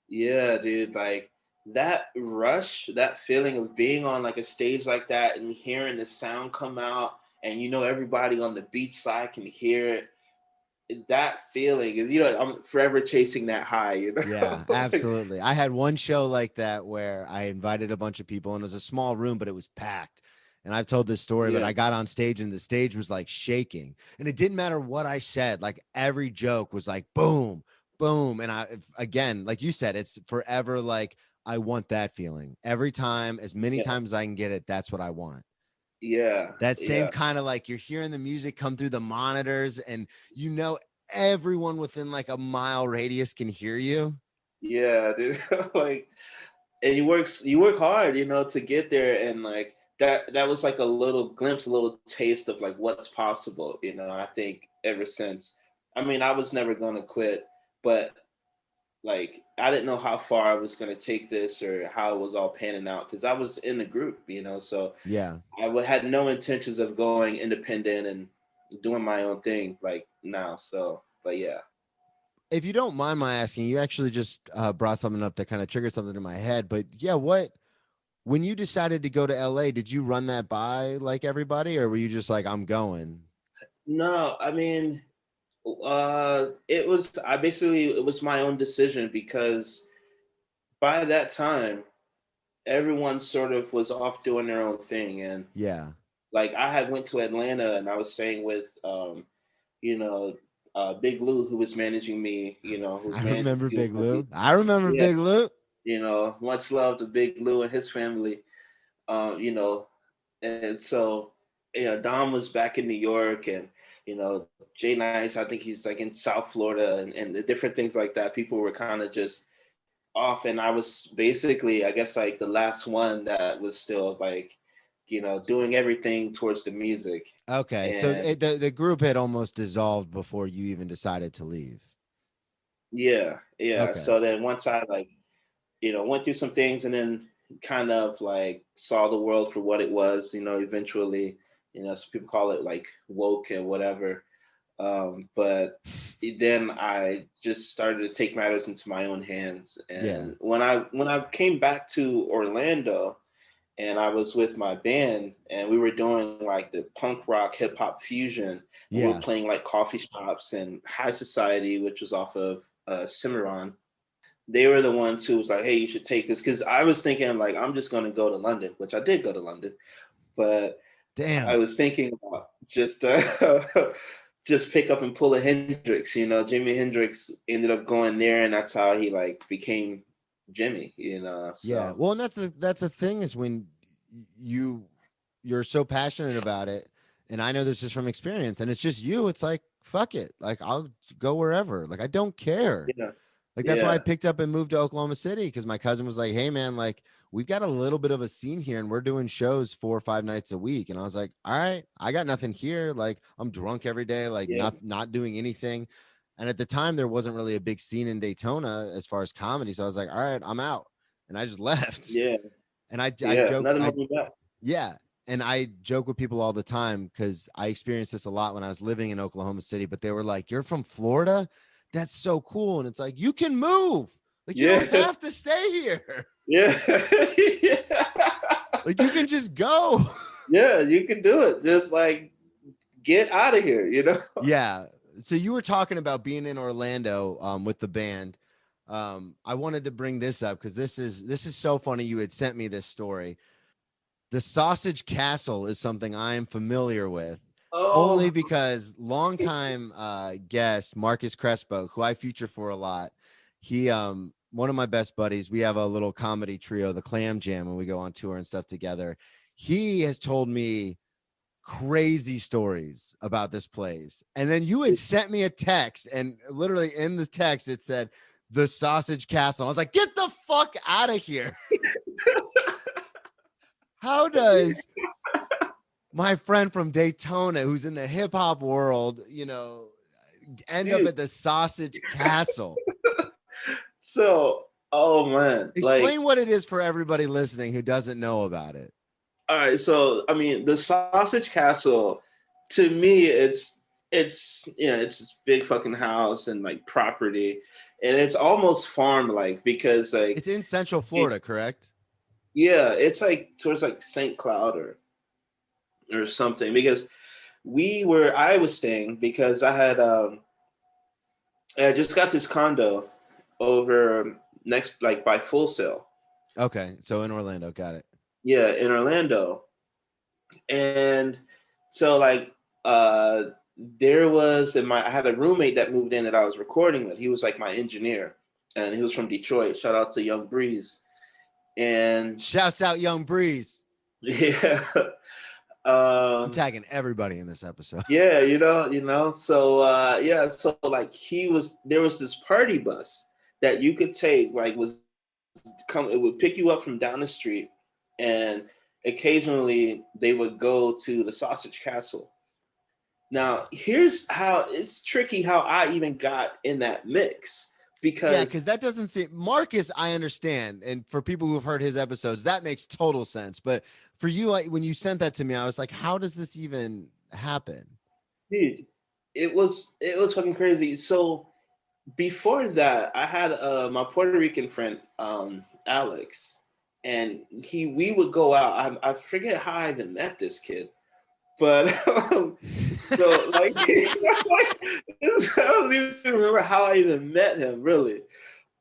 yeah, dude, like that rush, that feeling of being on like a stage like that and hearing the sound come out, and you know everybody on the beach side can hear it. That feeling is, you know, I'm forever chasing that high, you know. Yeah, absolutely. I had one show like that where I invited a bunch of people, and it was a small room, but it was packed. And I've told this story, but Yeah, I got on stage and the stage was like shaking. And it didn't matter what I said. Like every joke was like boom, boom. And again, like you said, it's forever like I want that feeling. Every time, as many yeah, times as I can get it, that's what I want. yeah, That same yeah, kind of like you're hearing the music come through the monitors, and everyone within like a mile radius can hear you. yeah, dude. Like, and you work hard, you know, to get there, and like that was like a little glimpse, a little taste of like what's possible, you know. I think ever since. I mean, I was never gonna quit, but like I didn't know how far I was gonna take this or how it was all panning out because I was in the group, so Yeah. had no intentions of going independent and doing my own thing like now. So, but yeah. If you don't mind my asking, you actually just brought something up that kind of triggered something in my head. But yeah, when you decided to go to LA, did you run that by like everybody, or were you just like, I'm going? No, I mean, it was my own decision because by that time, everyone sort of was off doing their own thing. And Yeah. like I had went to Atlanta and I was staying with, you know, Big Lou, who was managing me, who's I managing remember few of Big my Lou. people. I remember Yeah. Big Lou. Much love to Big Lou and his family. Um, you know, and so, Dom was back in New York and, Jay Nice, I think he's like in South Florida and the different things like that. People were kind of just off. And I was basically, I guess, like the last one that was still like, doing everything towards the music. Okay, so And the group had almost dissolved before you even decided to leave. yeah, yeah. Okay. So then once I like, went through some things and then kind of like saw the world for what it was, eventually, some people call it like woke and whatever. But then I just started to take matters into my own hands. Yeah. And when I came back to Orlando and I was with my band and we were doing like the punk rock hip hop fusion, and we were Yeah. playing like coffee shops and High Society, which was off of Cimarron. They were the ones who was like, "Hey, you should take this," because I was thinking like I'm just going to go to London, which I did go to London, but I Damn. was thinking about just just pick up and pull a Hendrix. Jimi Hendrix ended up going there, and that's how he like became Jimmy. Yeah. So Well, and that's the thing is when you're so passionate about it, and I know this just from experience, and it's just you. It's like fuck it. Like I'll go wherever. Like I don't care. yeah, Like that's why I yeah, picked up and moved to Oklahoma City because my cousin was like, "Hey man, like we've got a little bit of a scene here, and we're doing shows 4 or 5 nights a week." And I was like, "All right, I got nothing here. Like I'm drunk every day, like yeah, not doing anything." And at the time, there wasn't really a big scene in Daytona as far as comedy, so I was like, "All right, I'm out," and I just left. yeah, And I yeah. joke, Nothing moving back. yeah. And I joke with people all the time because I experienced this a lot when I was living in Oklahoma City, but they were like, "You're from Florida? That's so cool." And it's like, you can move. Like, you don't Yeah, have to stay here. yeah, yeah. Like, you can just go. Yeah, you can do it. Just like get out of here. Yeah. So you were talking about being in Orlando with the band. I wanted to bring this up because this is so funny. You had sent me this story. The Sausage Castle is something I am familiar with. Only Oh, because longtime guest Marcus Crespo, who I feature for a lot, he one of my best buddies. We have a little comedy trio, the Clam Jam, and we go on tour and stuff together. He has told me crazy stories about this place. And then you had sent me a text, and literally in the text it said the Sausage Castle. I was like, get the fuck out of here. How does my friend from Daytona, who's in the hip hop world, end up dude. at the Sausage Castle? So, oh man, Explain what it is for everybody listening who doesn't know about it. all right. So, I mean, the Sausage Castle, to me, it's it's this big fucking house and like property, and it's almost farm like because like It's in Central Florida, correct? yeah, it's like towards like St. Cloud or something because I was staying because I just got this condo over next like by Full Sail. Okay, so in Orlando, got it. Yeah, in Orlando. And so like there was I had a roommate that moved in that I was recording with. He was like my engineer and he was from Detroit. Shout out to Young Breeze. And Shouts out Young Breeze. yeah. I'm tagging everybody in this episode. Yeah, so yeah, so like there was this party bus that you could take, like it would pick you up from down the street, and occasionally they would go to the Sausage Castle. Now, here's how it's tricky how I even got in that mix because that doesn't seem Marcus. I understand, and for people who've heard his episodes, that makes total sense. But for you, when you sent that to me, I was like, how does this even happen? dude, it was fucking crazy. So before that, I had my Puerto Rican friend, Alex, and we would go out. I forget how I even met this kid, but so like, I don't even remember how I even met him really.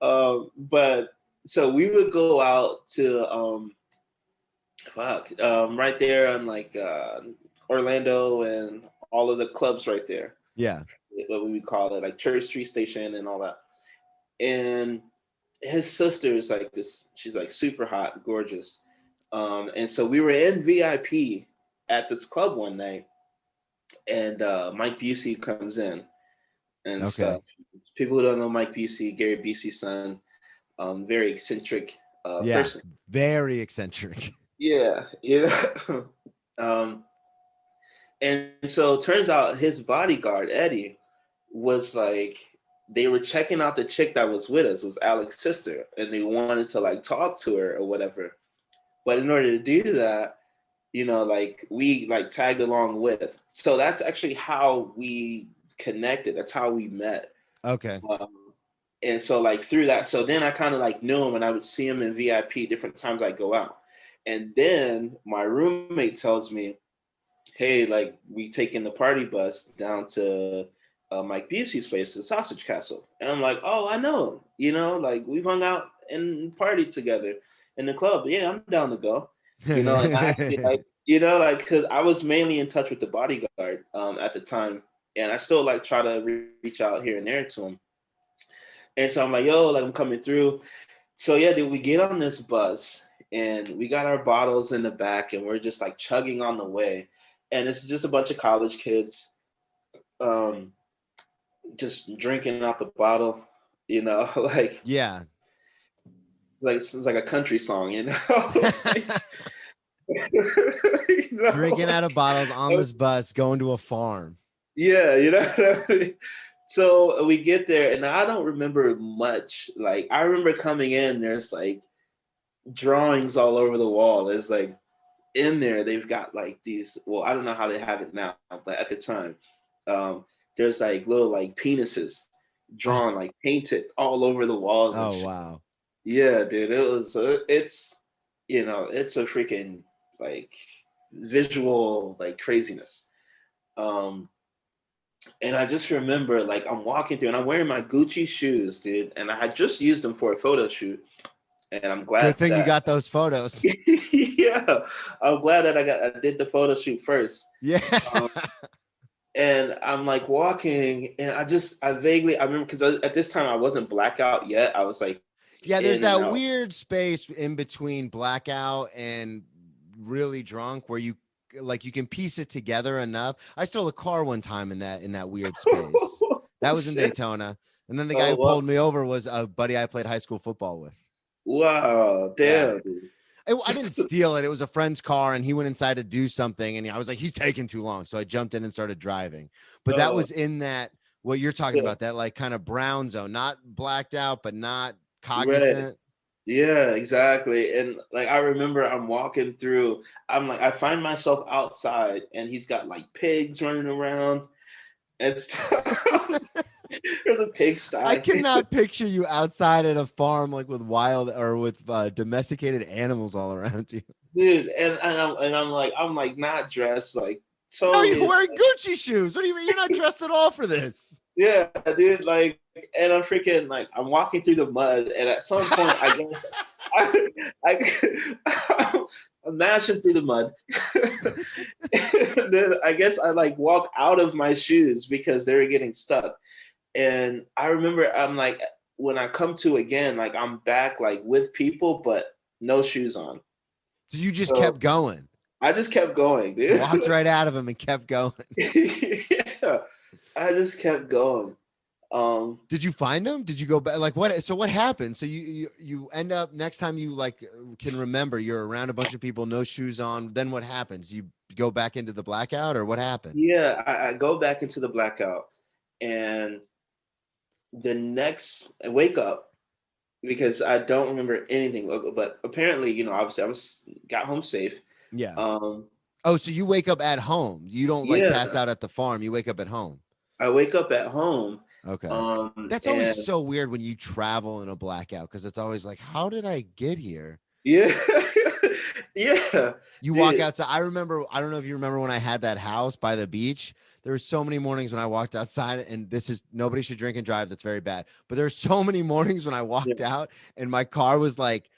But so we would go out to right there on like Orlando and all of the clubs right there. Yeah. What we would call it, like Church Street Station and all that. And his sister is like this, she's like super hot, gorgeous. And so we were in VIP at this club one night, and Mike Busey comes in and stuff. People who don't know Mike Busey, Gary Busey's son, very eccentric person. Very eccentric. Yeah, and so it turns out his bodyguard, Eddie, was like, they were checking out the chick that was with us, was Alex's sister, and they wanted to like talk to her or whatever. But in order to do that, like we like tagged along with. So that's actually how we connected. That's how we met. Okay. And so like through that, so then I kind of like knew him, and I would see him in VIP different times I go out. And then my roommate tells me, hey, like we taking the party bus down to Mike Busey's place, the Sausage Castle. And I'm like, oh, I know him. Like we've hung out and partied together in the club. Yeah, I'm down to go. And I actually like, because I was mainly in touch with the bodyguard at the time. And I still like try to reach out here and there to him. And so I'm like, yo, like I'm coming through. So yeah, dude, we get on this bus and we got our bottles in the back and we're just like chugging on the way. And it's just a bunch of college kids just drinking out the bottle, like, yeah. It's like a country song, Drinking out of bottles on this bus, going to a farm. Yeah, So we get there, and I don't remember much. Like, I remember coming in, there's like drawings all over the wall. There's like in there, they've got like these, well, I don't know how they have it now, but at the time, there's like little like penises drawn, like painted all over the walls. Oh, wow. Yeah, dude, it's a freaking like visual like craziness. And I just remember like I'm walking through and I'm wearing my Gucci shoes, dude, and I had just used them for a photo shoot. And I'm glad. Good thing you got those photos. Yeah, I'm glad that I did the photo shoot first. Yeah. And I'm like walking, and I vaguely remember, because at this time I wasn't blackout yet. I was like, yeah, there's that weird space in between blackout and really drunk where you can piece it together enough. I stole a car one time in that weird space. That was in Daytona. And then the guy who pulled me over was a buddy I played high school football with. Wow, damn. Yeah. I didn't steal it. It was a friend's car, and he went inside to do something, and I was like, he's taking too long. So I jumped in and started driving. But that was in that, what you're talking about, that like kind of brown zone, not blacked out, but not cognizant. Right. Yeah, exactly. And like I remember I'm walking through, I'm like, I find myself outside, and he's got like pigs running around and stuff. There's a pigsty. I cannot picture you outside at a farm like with wild or with domesticated animals all around you, dude. And I'm like not dressed like. So no, you're wearing Gucci shoes. What do you mean? You're not dressed at all for this. Yeah, dude. Like, and I'm freaking like I'm walking through the mud, and at some point I'm mashing through the mud. And then I guess I like walk out of my shoes because they were getting stuck. And I remember I'm like, when I come to again, like I'm back like with people, but no shoes on. So you just kept going. I just kept going, dude. Walked right out of him and kept going. Yeah, I just kept going. Did you find them? Did you go back? Like what? So what happened? So you end up next time you like can remember you're around a bunch of people, no shoes on. Then what happens? You go back into the blackout, or what happened? Yeah, I go back into the blackout, and I wake up because I don't remember anything. But apparently, obviously, got home safe. Yeah. Um, Oh, so you wake up at home. You don't like yeah, pass out at the farm. You wake up at home. I wake up at home. Okay. That's always And so weird when you travel in a blackout because it's always like, how did I get here? yeah, yeah. You walk outside. I remember, I don't know if you remember when I had that house by the beach. There were so many mornings when I walked outside, and this is nobody should drink and drive. That's very bad. But there's so many mornings when I walked out and my car was like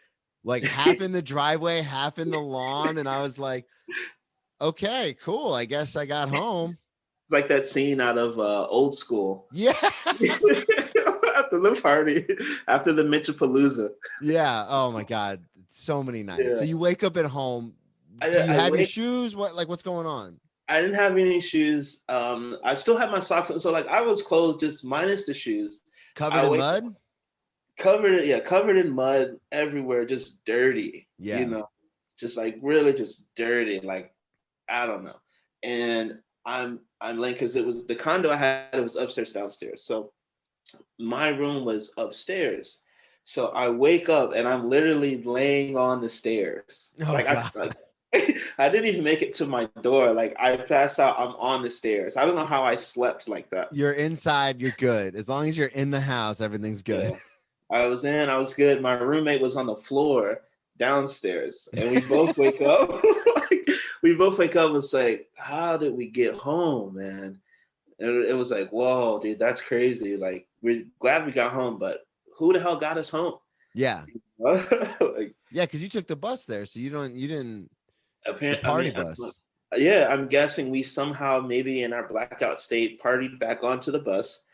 half in the driveway, half in the lawn. And I was like, okay, cool. I guess I got home. It's like that scene out of Old School. Yeah. After the party, after the Mitchapalooza. Yeah. Oh my God. So many nights. Yeah. So you wake up at home. Do you have your shoes? What's going on? I didn't have any shoes. I still had my socks on. So I was clothed just minus the shoes. Covered in mud? Covered in mud everywhere, just dirty. Yeah. Just really just dirty. I don't know. And I'm laying because it was the condo I had, it was upstairs, downstairs. So my room was upstairs. So I wake up and I'm literally laying on the stairs. Oh, I didn't even make it to my door. I passed out, I'm on the stairs. I don't know how I slept like that. You're inside, you're good. As long as you're in the house, everything's good. Yeah. I was good. My roommate was on the floor downstairs and we both wake up. It's like, how did we get home, man? And it was like, whoa, dude, that's crazy. We're glad we got home, but who the hell got us home? Yeah. Yeah, because you took the bus there, so you didn't apparently party bus. I'm guessing we somehow maybe in our blackout state partied back onto the bus,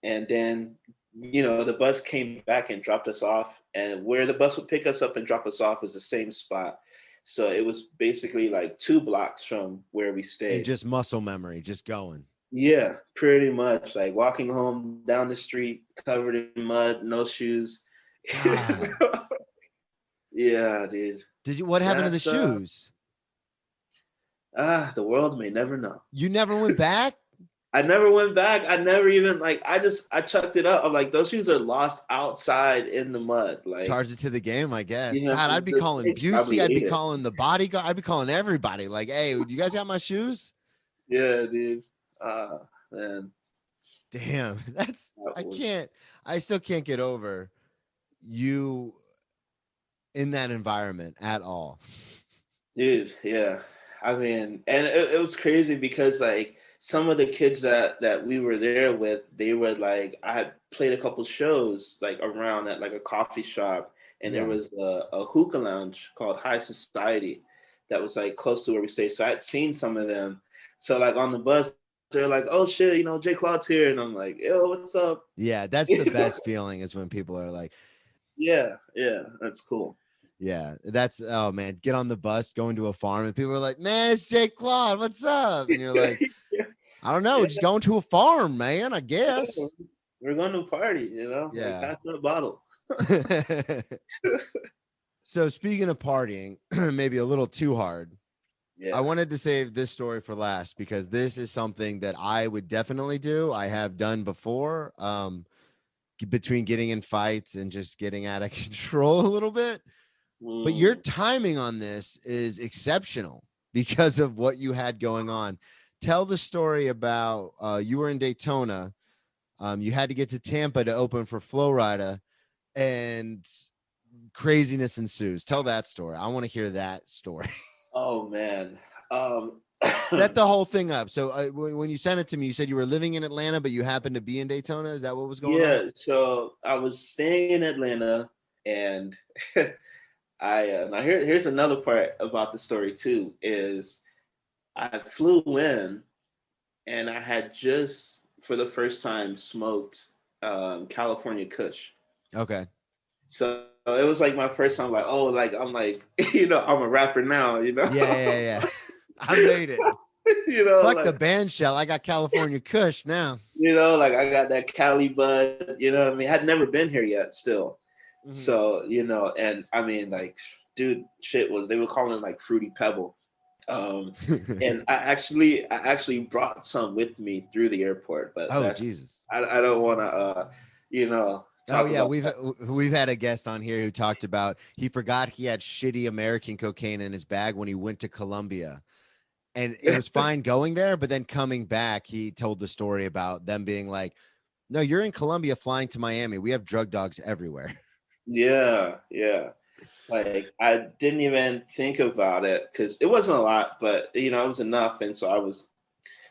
and then the bus came back and dropped us off, and where the bus would pick us up and drop us off was the same spot. So it was basically 2 blocks from where we stayed. And just muscle memory, just going. Yeah, pretty much. Walking home down the street, covered in mud, no shoes. Yeah, dude. What happened to the shoes? The world may never know. You never went back? I never went back. I never even I chucked it up. I'm like, those shoes are lost outside in the mud. Charge it to the game, I guess. God, I'd be calling Busey. I'd be calling the bodyguard. I'd be calling everybody. Hey, you guys got my shoes? Yeah, dude. Man. Damn, I still can't get over you in that environment at all. Dude, yeah. I mean, and it was crazy because some of the kids that we were there with, they were I had played a couple shows around at a coffee shop, and there was a hookah lounge called High Society that was close to where we stay. So I had seen some of them. So on the bus, they're like, oh shit, J-Claud's here. And I'm like, yo, what's up? Yeah, that's the best feeling is when people are like, yeah, that's cool. Yeah, that's, oh man, get on the bus, going to a farm, and people are like, man, it's J-Claud, what's up? And you're like, I don't know, just going to a farm, man, I guess. We're going to a party, Yeah. Pass me a bottle. So speaking of partying, maybe a little too hard. Yeah. I wanted to save this story for last because this is something that I would definitely do. I have done before, between getting in fights and just getting out of control a little bit. But your timing on this is exceptional because of what you had going on. Tell the story about you were in Daytona. You had to get to Tampa to open for Flo Rida, and craziness ensues. Tell that story. I want to hear that story. Oh, man. Set the whole thing up. So when you sent it to me, you said you were living in Atlanta, but you happened to be in Daytona. Is that what was going on? Yeah. So I was staying in Atlanta, and now here's another part about the story too, is I flew in and I had just for the first time smoked California Kush. Okay. So it was my first time, I'm I'm a rapper now, Yeah. I made it. You know, Fuck like, the band shell. I got California Kush now. you know, like I got that Cali bud, you know what I mean? I'd never been here yet still. Mhm. So, you know, and I mean, like, dude, shit was, they were calling it like Fruity Pebble. Um, and I actually brought some with me through the airport, but Oh that's, Jesus. I don't want to, you know, Oh talk yeah, about we've had a guest on here who talked about he forgot he had shitty American cocaine in his bag when he went to Colombia. And it was fine going there, but then coming back, he told the story about them being like, "No, you're in Colombia flying to Miami. We have drug dogs everywhere." Yeah, yeah. Like I didn't even think about it because it wasn't a lot, but you know, it was enough. And so I was,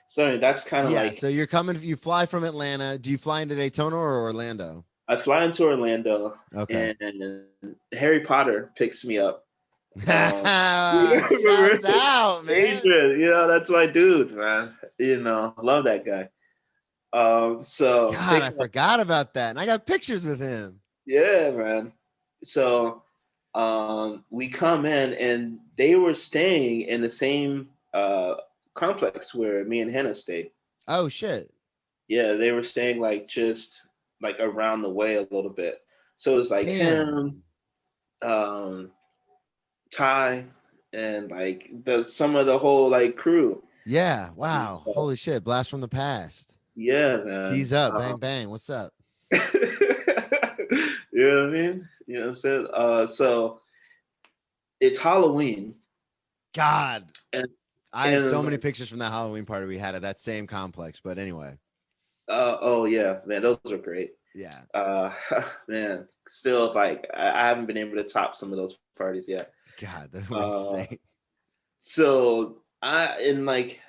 so that's kind of Yeah, like, so you fly from Atlanta. Do you fly into Daytona or Orlando? I fly into Orlando Okay. and Harry Potter picks me up. You know, Shouts remember out, man. Adrian, you know, that's my dude, man. You know, love that guy. So God, picks I me up, forgot about that. And I got pictures with him. yeah, man. So we come in and they were staying in the same complex where me and Hannah stayed. Oh shit. Yeah, they were staying like just like around the way a little bit. So it was like Damn. him, um, Ty, and like the some of the whole like crew. Yeah. And Wow. so, Holy shit. Blast from the past. yeah, man. Tease up. Bang bang. What's up? You know what I mean? You know what I'm saying? So it's Halloween, God. and I have so and many pictures from that Halloween party we had at that same complex. But anyway. oh yeah, man, those are great. Yeah. Uh, man, still like I haven't been able to top some of those parties yet. God, they were Uh, insane. so like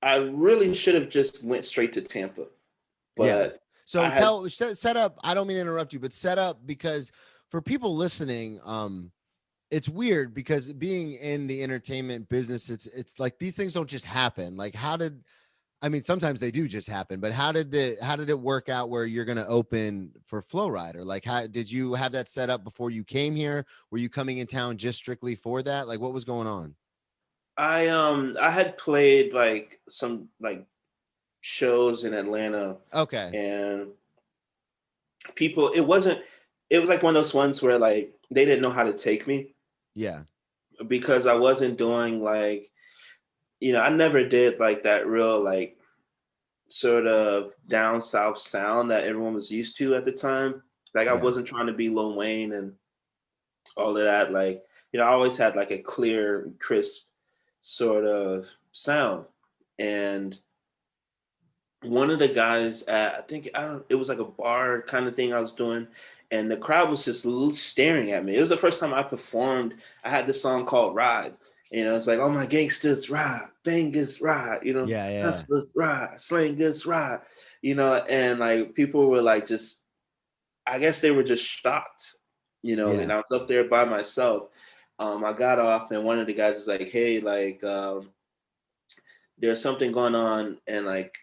I really should have just went straight to Tampa, Yeah. but So I had set up. I don't mean to interrupt you, but set up because for people listening, it's weird because being in the entertainment business, it's like these things don't just happen. Like, I mean, sometimes they do just happen, but how did it work out where you're going to open for Flow Rider? Like, how did you have that set up before you came here? Were you coming in town just strictly for that? Like, what was going on? I had played like some like shows in Atlanta, Okay. and people, it was like one of those ones where like they didn't know how to take me Yeah. because I wasn't doing like, you know, I never did like that real like sort of down south sound that everyone was used to at the time. Like I Yeah. wasn't trying to be Lil Wayne and all of that. Like, you know, I always had like a clear, crisp sort of sound. And one of the guys at, I think, I don't, it was like a bar kind of thing I was doing, and the crowd was just staring at me. It was the first time I performed. I had this song called Ride. You know, it's like, oh my gangsters ride, bangers ride, you know, Yeah. Yeah. hustlers ride, slangers ride, you know, and like people were like just, I guess they were just shocked, you know, and Yeah. I was up there by myself. I got off and one of the guys was like, hey, like, there's something going on in like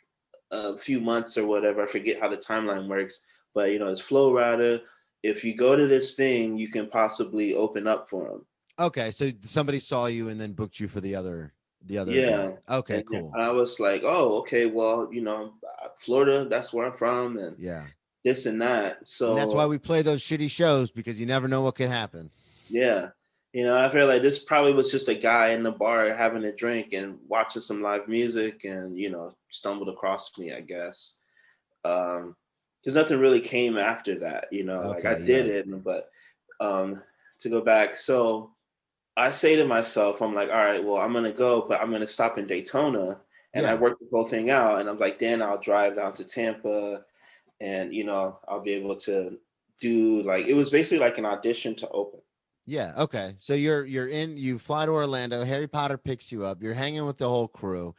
a few months or whatever. I forget how the timeline works, but you know, it's Flow Rider. If you go to this thing, you can possibly open up for him. Okay. So somebody saw you and then booked you for the other Yeah. event. Okay. And Cool. I was like, oh, okay, well, you know, Florida, that's where I'm from, and Yeah. this and that. And that's why So we play those shitty shows because you never know what could happen. yeah. You know, I feel like this probably was just a guy in the bar having a drink and watching some live music and, you know, stumbled across me, I guess. Because nothing really came after that, you know, like I Okay. did Yeah. it, but to go back. So I say to myself, I'm like, all right, well, I'm going to go, but I'm going to stop in Daytona. And I Yeah. worked the whole thing out. And I'm like, then I'll drive down to Tampa and, you know, I'll be able to do like, it was basically like an audition to open. Yeah. Okay. So you fly to Orlando. Harry Potter picks you up. You're hanging with the whole crew.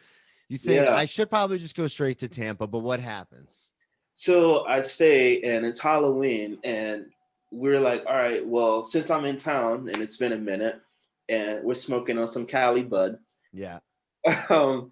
You think Yeah. I should probably just go straight to Tampa, but what happens? So I stay and it's Halloween and we're like, all right, well, since I'm in town and it's been a minute and we're smoking on some Cali bud. Yeah. um,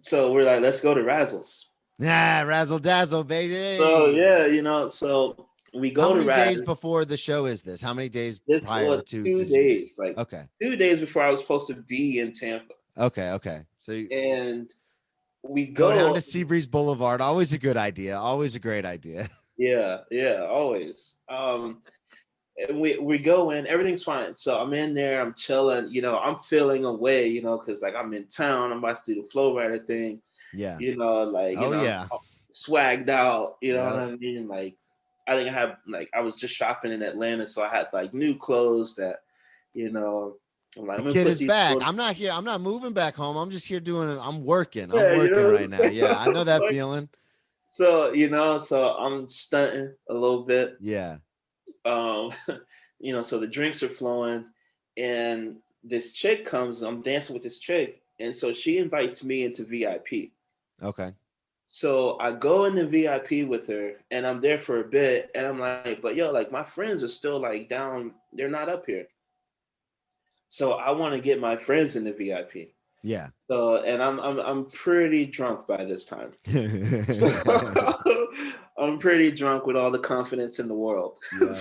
so we're like, let's go to Razzles. Yeah, razzle dazzle, So baby. yeah, you know, so we How go to many days Razzles. before the show is this? How many days This prior was to two did you? days, like Okay. 2 days before I was supposed to be in Tampa. Okay. And we go down go. to Seabreeze Boulevard. Always a good idea. Always a great idea. Yeah, always. And we go in, everything's fine. So I'm in there, I'm chilling, I'm feeling away, because like I'm in town, I'm about to do the flow rider thing, Yeah. I'm swagged out, you know what Yep. I mean? Like I think I was just shopping in Atlanta, so I had like new clothes that, I'm like, The I'm gonna kid put is these back. clothes. I'm not here. I'm not moving back home. I'm just here I'm working. I'm Yeah, working what I'm right now. saying? Yeah. I know that Like, feeling. so so I'm stunting a little bit. Yeah. um so the drinks are flowing, and this chick comes, I'm dancing with this chick, and so she invites me into VIP. Okay. So I go into VIP with her, and I'm there for a bit, and I'm like, but yo, like my friends are still like down, they're not up here. So I want to get my friends into VIP. Yeah. So, and I'm pretty drunk by this time. So, I'm pretty drunk with all the confidence in the world. Yeah.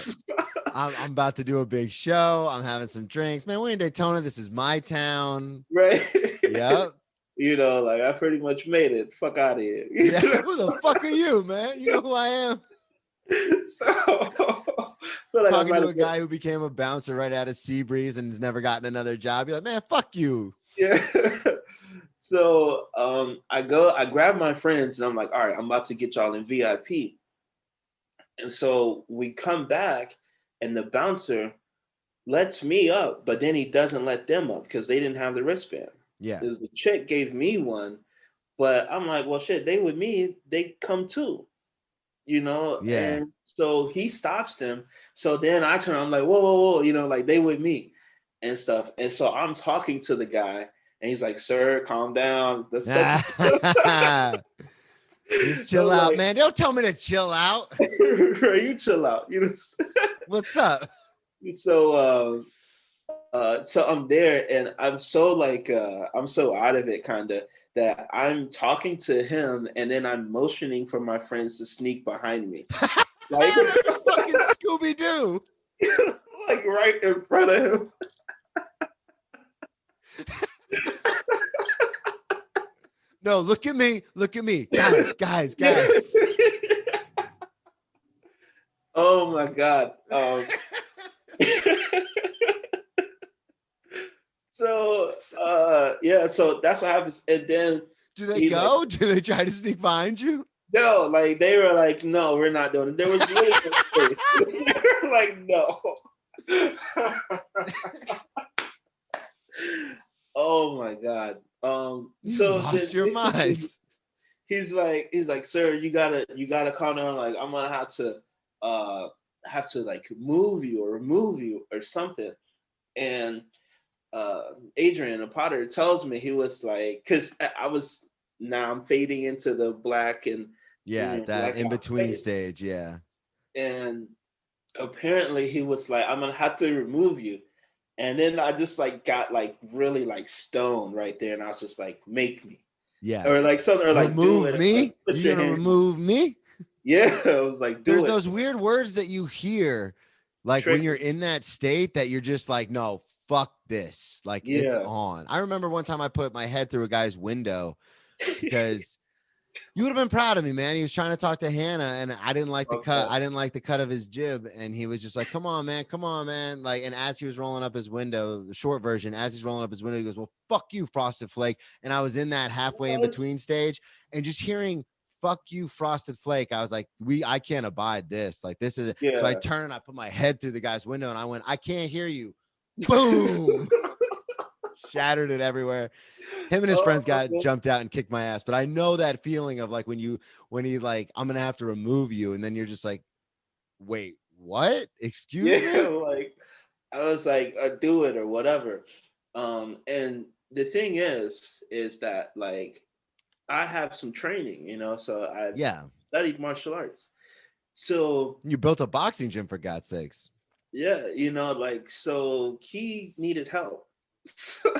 I'm about to do a big show. I'm having some drinks. Man, we're in Daytona. This is my town. Right? Yep. Like I pretty much made it. Fuck out of here. Yeah. Who the fuck are you, man? You know who I am? So I feel like talking to a guy who became a bouncer right out of Seabreeze and has never gotten another job. You're like, man, fuck you. Yeah. So I grab my friends and I'm like, all right, I'm about to get y'all in VIP. And so we come back and the bouncer lets me up, but then he doesn't let them up because they didn't have the wristband. Yeah. Because the chick gave me one, but I'm like, well, shit, they with me, they come too, Yeah. And so he stops them. So then I turn, I'm like, whoa, like they with me and stuff. And so I'm talking to the guy and he's like, sir, calm down. Just chill out, like, man. Don't tell me to chill out. You chill out. What's up? So so I'm there and I'm so I'm so out of it kind of that I'm talking to him and then I'm motioning for my friends to sneak behind me. Like fucking Scooby-Doo. Like right in front of him. No, look at me. Guys. Oh my God. So so that's what happens. And then do they go? Like, do they try to sneak behind you? No, like they were like, no, we're not doing it. There was really no space. They were like, no. Oh my God. You so lost your mind. He's like, sir, you gotta calm down. Like, I'm gonna have to like move you or remove you or something. And Adrian, a Potter, tells me, he was like, because I'm fading into the black and that in between stage, yeah. And apparently he was like, I'm gonna have to remove you. And then I just like got like really like stoned right there, and I was just like, make me. Yeah. Or like something, or like remove me? Like, you gonna remove me? Yeah. I was like, there's those weird words that you hear like when you're in that state that you're just like, no, fuck this. Like it's on. I remember one time I put my head through a guy's window because you would have been proud of me, man. He was trying to talk to Hannah and I didn't like the cut. I didn't like the cut of his jib. And he was just like, come on, man. Like, and as he was rolling up his window, the short version, as he's rolling up his window, he goes, well, fuck you, Frosted Flake. And I was in that halfway in between stage and just hearing fuck you, Frosted Flake. I was like, I can't abide this. Like, this is, so I turned and I put my head through the guy's window and I went, I can't hear you. Boom. Shattered it everywhere. Him and his friends got jumped out and kicked my ass. But I know that feeling of like when he's like, I'm gonna have to remove you, and then you're just like, wait, what? Excuse me? Like I was like, do it or whatever. And the thing is that like I have some training, so I studied martial arts. So you built a boxing gym, for God's sakes. Yeah, like so he needed help.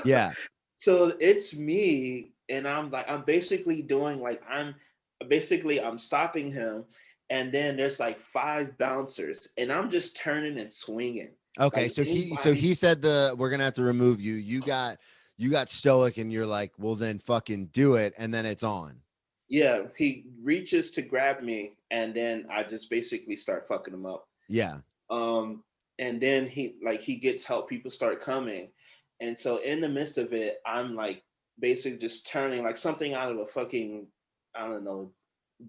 Yeah. So it's me, and I'm basically doing like I'm stopping him, and then there's like 5 bouncers, and I'm just turning and swinging. Okay, like so he said we're gonna have to remove you. You got you got stoic and you're like, well, then fucking do it. And then it's on. Yeah, he reaches to grab me, and then I just basically start fucking him up. Yeah. And then he gets help. People start coming, and so in the midst of it, I'm like basically just turning like something out of a fucking, I don't know,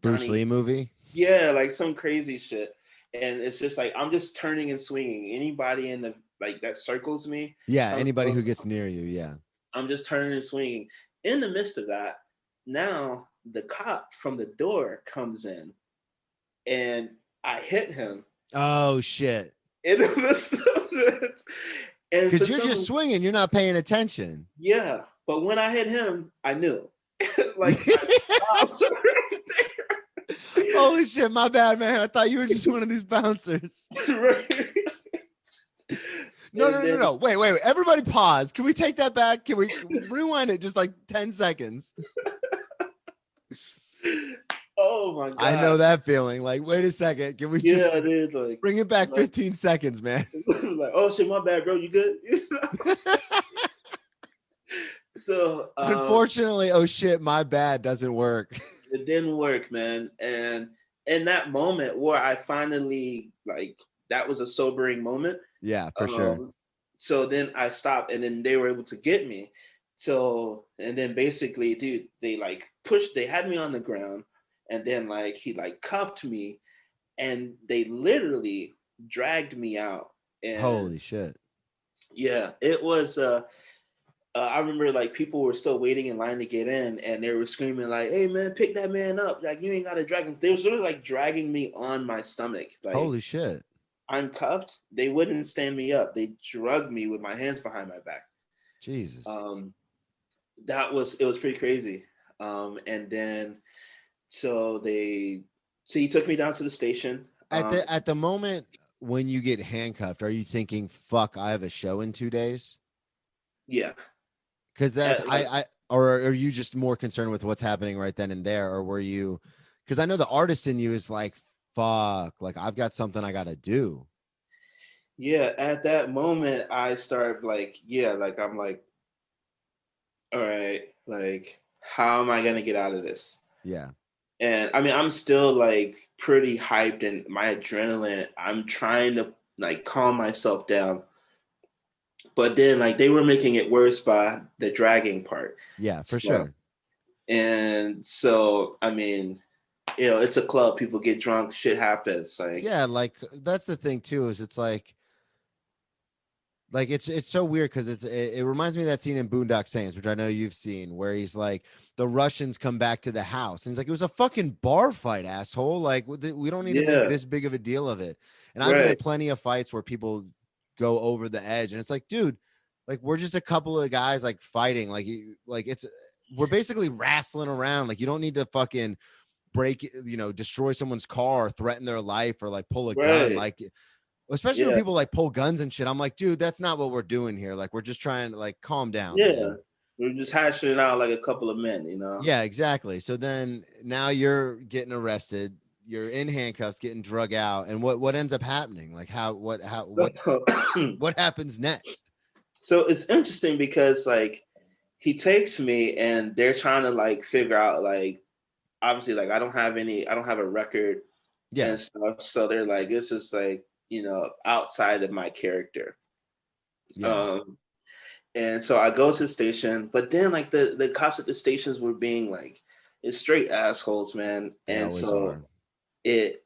Bruce Lee movie. Yeah, like some crazy shit. And it's just like I'm just turning and swinging. Anybody in the like that circles me. Yeah, anybody who gets near you. Yeah. I'm just turning and swinging. In the midst of that, now the cop from the door comes in, and I hit him. Oh shit! In the midst of it, and because you're just swinging, you're not paying attention. Yeah, but when I hit him, I knew. Like, holy shit! My bad, man. I thought you were just one of these bouncers. Right. No. Wait. Everybody pause. Can we take that back? Can we rewind it just like 10 seconds? Oh my God. I know that feeling. Like, wait a second. Can we just dude, like, bring it back 15 seconds, man? Like, oh shit, my bad, bro. You good? So unfortunately, oh shit, my bad doesn't work. It didn't work, man. And in that moment where I finally like that was a sobering moment. Yeah, for sure. So then I stopped, and then they were able to get me. So, and then basically, dude, they like they had me on the ground, and then like he like cuffed me, and they literally dragged me out. And holy shit. Yeah, it was I remember like people were still waiting in line to get in, and they were screaming like, "Hey man, pick that man up. Like you ain't gotta drag him." They were sort of like dragging me on my stomach. Like, holy shit. I'm cuffed. They wouldn't stand me up. They drugged me with my hands behind my back. Jesus. It was pretty crazy. And then so he took me down to the station. At the moment when you get handcuffed, are you thinking, fuck, I have a show in 2 days? Yeah. Because that's or are you just more concerned with what's happening right then and there? Or were you, because I know the artist in you is like, fuck, like I've got something I gotta do. Yeah, at that moment I started like, I'm like, all right, like how am I gonna get out of this? Yeah. And I mean, I'm still like pretty hyped, and my adrenaline, I'm trying to like calm myself down. But then like they were making it worse by the dragging part. Yeah, for sure. And so, I mean, it's a club, people get drunk, shit happens. Like, yeah, like that's the thing too, is it's like it's so weird because it reminds me of that scene in Boondock Saints, which I know you've seen, where he's like, the Russians come back to the house, and he's like, it was a fucking bar fight, asshole. Like we don't need to make this big of a deal of it. And I've been in plenty of fights where people go over the edge, and it's like, dude, like we're just a couple of guys like fighting, we're basically wrestling around. Like you don't need to fucking break, destroy someone's car, or threaten their life, or like pull a gun, like especially when people like pull guns and shit. I'm like, dude, that's not what we're doing here. Like we're just trying to like calm down. Yeah, man. We're just hashing it out like a couple of men, Yeah, exactly. So then now you're getting arrested, you're in handcuffs, getting drug out, and what ends up happening? Like what what happens next? So it's interesting because like he takes me, and they're trying to like figure out, like, obviously, like I don't have a record and stuff. So they're like, this is like, outside of my character. Yeah. And so I go to the station, but then like the cops at the stations were being like, it's straight assholes, man. And so it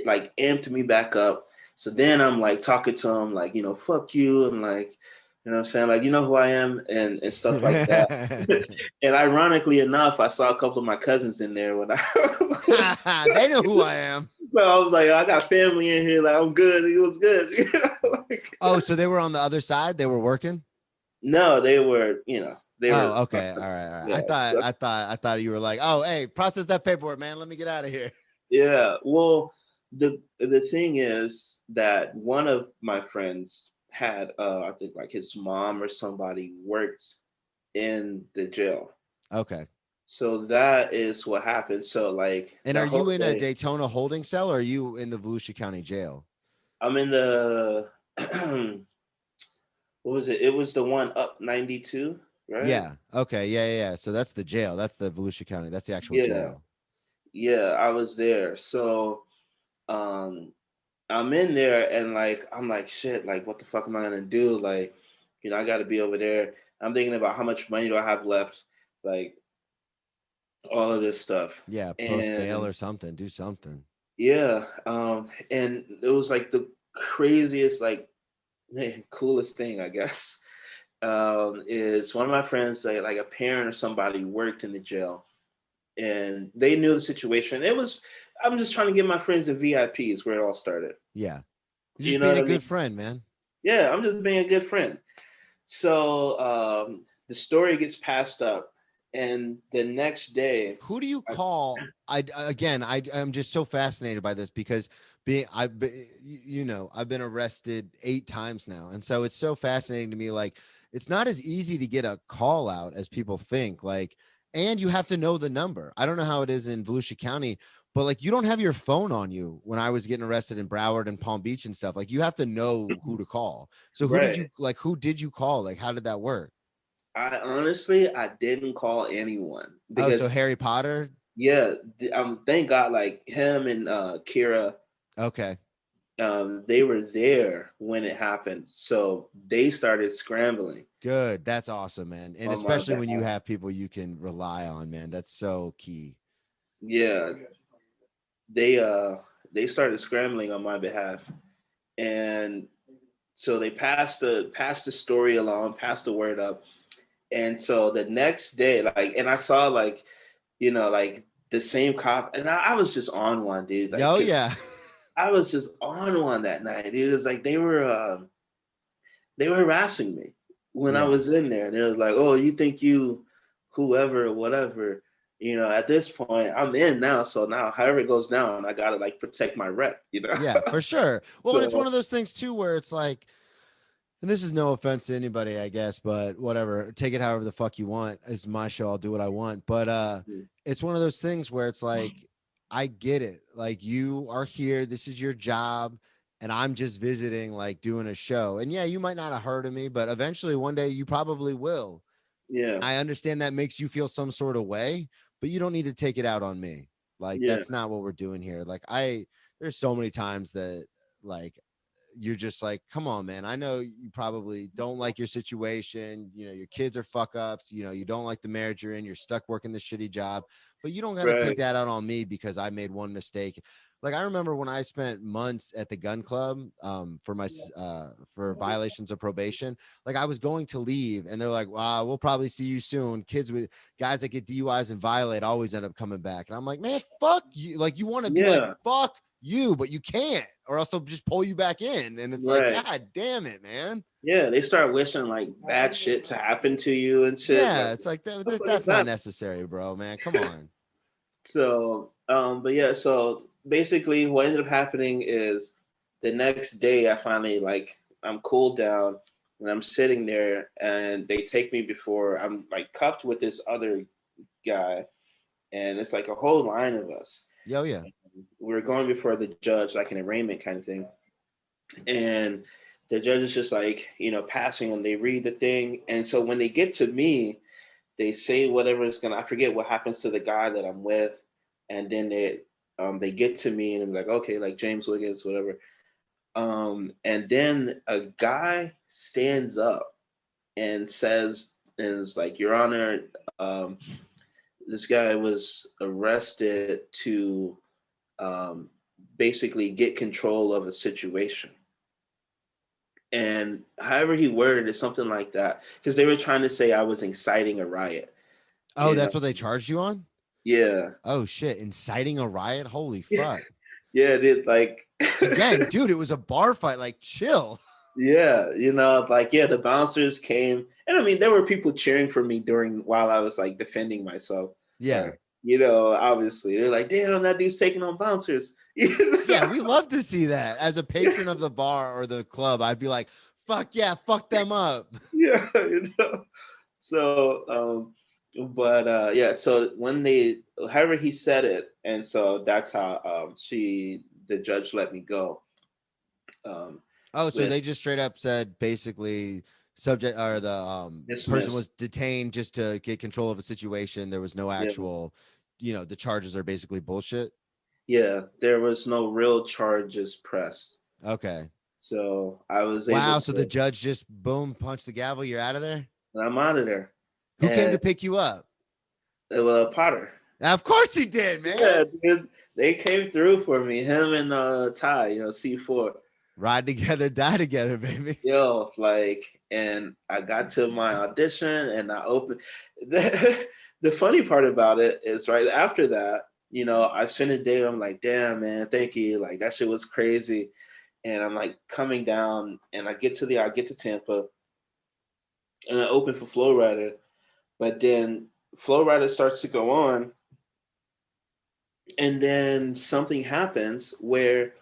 like amped me back up. So then I'm like talking to them like, fuck you. And like, you know what I'm saying? Like, you know who I am and stuff like that. And ironically enough, I saw a couple of my cousins in there when they know who I am. So I was like, I got family in here. Like, I'm good. It was good. Oh, so they were on the other side? They were working? No, they were, they were. Oh, okay. All right. Yeah, I thought you were like, oh, hey, process that paperwork, man. Let me get out of here. Yeah. Well, the thing is that one of my friends had, I think like his mom or somebody worked in the jail. Okay. So that is what happened. So like, and are you in a Daytona holding cell, or are you in the Volusia County Jail? I'm in the, what was it? It was the one up 92. right? Yeah. Okay. Yeah. So that's the jail. That's the Volusia County. That's the actual Yeah, jail. yeah, I was there. So um I'm in there and like I'm like shit, like what the fuck am I gonna do? Like, I gotta be over there. I'm thinking about how much money do I have left, like all of this stuff. Yeah. Post bail And or something. Do something. yeah, and it was like the craziest, like coolest thing, I guess. Is one of my friends, like a parent or somebody worked in the jail and they knew the situation. I'm just trying to get my friends the VIPs where it all started. Yeah. You're You just know being what a I mean? good friend, man. Yeah, I'm just being a good friend. So the story gets passed up, and the next day, Who do you I, call? I'm just so fascinated by this because I've been arrested 8 times now, and so it's so fascinating to me. Like, it's not as easy to get a call out as people think. Like, and you have to know the number. I don't know how it is in Volusia County, but like, you don't have your phone on you when I was getting arrested in Broward and Palm Beach and stuff. Like, you have to know who to call. So right. who did you call? Like, how did that work? I honestly, I didn't call anyone Oh, so because Harry Potter. yeah, thank God, like him and Kira, Okay. they were there when it happened, so they started scrambling Good. That's awesome, man. And on my especially when you behalf. have people you can rely on, man. That's so key. Yeah, they started scrambling on my behalf, and so they passed the story along, passed the word up. And so the next day, like, and I saw like, like the same cop, and I was just on one, dude. Like, Oh 'cause yeah. I was just on one that night. It was like they were harassing me when I Yeah. was in there. And they was like, "Oh, you think you, whoever, whatever." At this point, I'm in now. So now, however it goes down, I gotta like protect my rep. Yeah, for sure. Well, and it's one So of those things too where it's like, and this is no offense to anybody, I guess, but whatever. Take it however the fuck you want. It's my show. I'll do what I want. But it's one of those things where it's like, I get it. Like, you are here, this is your job, and I'm just visiting, like doing a show. And yeah, you might not have heard of me, but eventually one day you probably will. yeah, I understand that makes you feel some sort of way, but you don't need to take it out on me. Like, yeah, that's not what we're doing here. Like, there's so many times that, like, you're just like, come on, man. I know you probably don't like your situation. Your kids are fuck ups. You don't like the marriage you're in. You're stuck working this shitty job, but you don't got to take right, that out on me because I made one mistake. Like, I remember when I spent months at the gun club for violations of probation. Like, I was going to leave and they're like, wow, we'll probably see you soon. Guys that get DUIs and violate always end up coming back. And I'm like, man, fuck you. Like, you want to be like, yeah, fuck you, but you can't, or else they'll just pull you back in. And it's like, right. God damn it, man. Yeah, they start wishing like bad shit to happen to you and shit. Yeah, Like, it's like what the fuck is that's not that? necessary, bro, man. Come on. So, but yeah, so basically, what ended up happening is the next day, I finally like I'm cooled down and I'm sitting there, and they take me before I'm like cuffed with this other guy, and it's like a whole line of us. Yo, yeah. We're going before the judge, like an arraignment kind of thing, and the judge is just like passing them. They read the thing, and so when they get to me, they say whatever is gonna. I forget what happens to the guy that I'm with, and then they get to me and I'm like, okay, like James Wiggins, whatever. And then a guy stands up and says, and is like, Your Honor, this guy was arrested to um, basically get control of a situation. And however he worded it, something like that, because they were trying to say I was inciting a riot. Oh, You know? that's what they charged you on? Yeah. Oh shit, inciting a riot? Holy fuck. Yeah, it is like Again, dude, it was a bar fight. Like, chill. yeah, like yeah, the bouncers came, and I mean there were people cheering for me during while I was like defending myself. Yeah. Like, obviously they're like, damn, that dude's taking on bouncers. Yeah, we love to see that. As a patron of the bar or the club, I'd be like, fuck yeah, fuck them up. Yeah, So but yeah, so when however he said it, and so that's how the judge let me go. Oh, so With they just straight up said basically subject or the person Dismissed. was detained just to get control of a situation. There was no actual, the charges are basically bullshit. Yeah, there was no real charges pressed. Okay. So I was Wow. able So to, the judge just boom, punched the gavel. You're out of there. and I'm out of there. Who came to And pick you up? Potter. Of course he did, man. Yeah, dude, they came through for me. Him and Ty, C4. Ride together, die together, baby. Yo, and I got to my audition and I opened. The funny part about it is right after that, I spent a day. I'm like, damn, man, thank you. Like that shit was crazy. And I'm like coming down and I get to Tampa and I open for Flow Rider. But then Flow Rider starts to go on. And then something happens where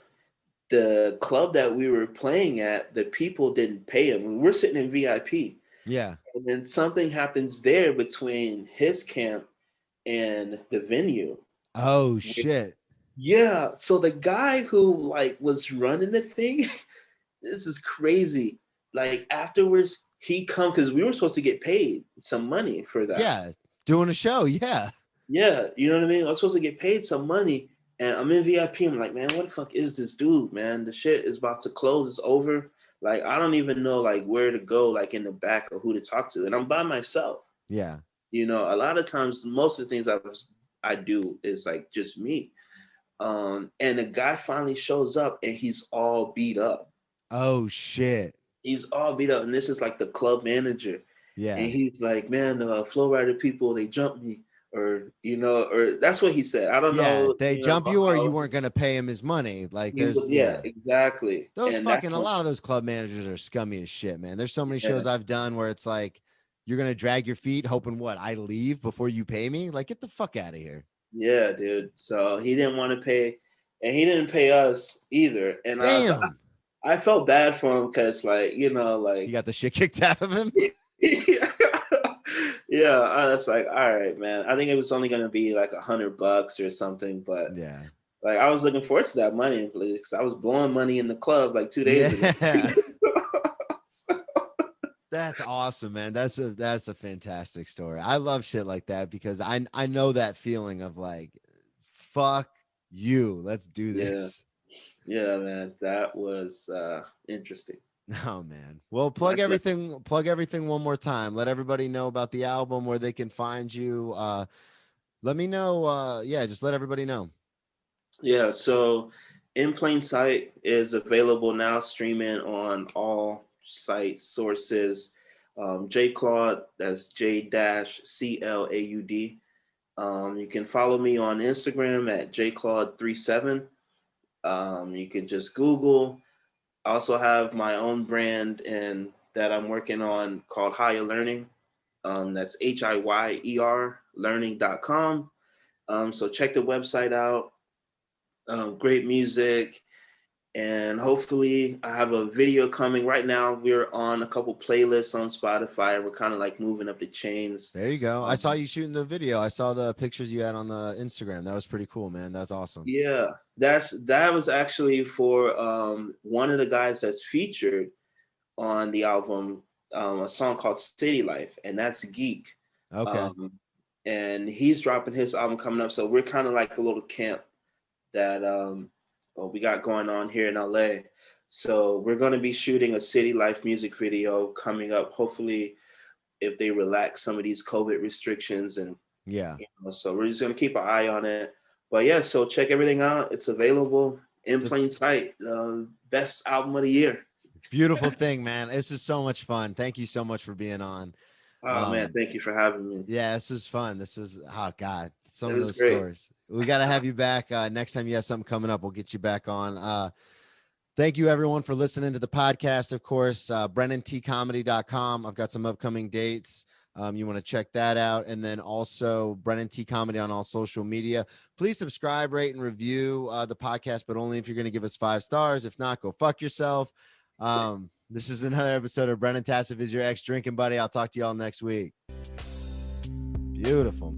the club that we were playing at, the people didn't pay him. We're sitting in VIP. Yeah. And then something happens there between his camp and the venue. Oh shit. Yeah. So the guy who was running the thing, this is crazy. Afterwards, he come because we were supposed to get paid some money for that. Yeah. Doing a show. Yeah. Yeah. You know what I mean? I was supposed to get paid some money. And I'm in VIP. I'm like, man, what the fuck is this dude, man? The shit is about to close. It's over. I don't even know where to go, in the back or who to talk to. And I'm by myself. Yeah. A lot of times, most of the things I do is just me. And the guy finally shows up and he's all beat up. Oh shit. He's all beat up. And this is the club manager. Yeah. And he's like, man, the Flow Rider people, they jumped me. Or that's what he said. I don't know. They jump you, or you weren't gonna pay him his money. Exactly. Those a lot of those club managers are scummy as shit, man. There's so many shows I've done where it's you're gonna drag your feet, hoping I leave before you pay me. Get the fuck out of here. Yeah, dude. So he didn't want to pay, and he didn't pay us either. And I felt bad for him because, you got the shit kicked out of him. Yeah, I was like, all right, man. I think it was only gonna be $100 or something, but yeah, I was looking forward to that money because I was blowing money in the club 2 days ago. That's awesome, man. That's a fantastic story. I love shit like that because I know that feeling of fuck you, let's do this. Yeah, man. That was interesting. Oh man. Well, plug everything one more time. Let everybody know about the album, where they can find you. Let me know. Just let everybody know. Yeah, so In Plain Sight is available now, streaming on all sites, sources. J-Claud, that's J-CLAUD. You can follow me on Instagram at J-Claud37. You can just Google. I also have my own brand and that I'm working on called Higher Learning. That's HIYER learning.com. So check the website out. Great music. And hopefully I have a video coming right now. We're on a couple playlists on Spotify. We're kind of moving up the chains. There you go. I saw you shooting the video. I saw the pictures you had on the Instagram. That was pretty cool, man. That's awesome. Yeah, that was actually for one of the guys that's featured on the album, a song called City Life, and that's Geek. Okay. And he's dropping his album coming up. So we're kind of a little camp that we got going on here in LA. So we're going to be shooting a City Life music video coming up, hopefully, if they relax some of these COVID restrictions. And so we're just going to keep an eye on it. But yeah, so check everything out. It's available in plain sight. Best album of the year. Beautiful thing, man. This is so much fun. Thank you so much for being on. Oh man, thank you for having me. Yeah, this was fun. This was God, some of those stories. We got to have you back next time you have something coming up. We'll get you back on. Thank you everyone for listening to the podcast. Of course, BrennanTComedy.com. I've got some upcoming dates. You want to check that out. And then also Brennan T Comedy on all social media. Please subscribe, rate, and review the podcast, but only if you're going to give us 5 stars. If not, go fuck yourself. This is another episode of Brennan Tassif is your ex drinking buddy. I'll talk to you all next week. Beautiful.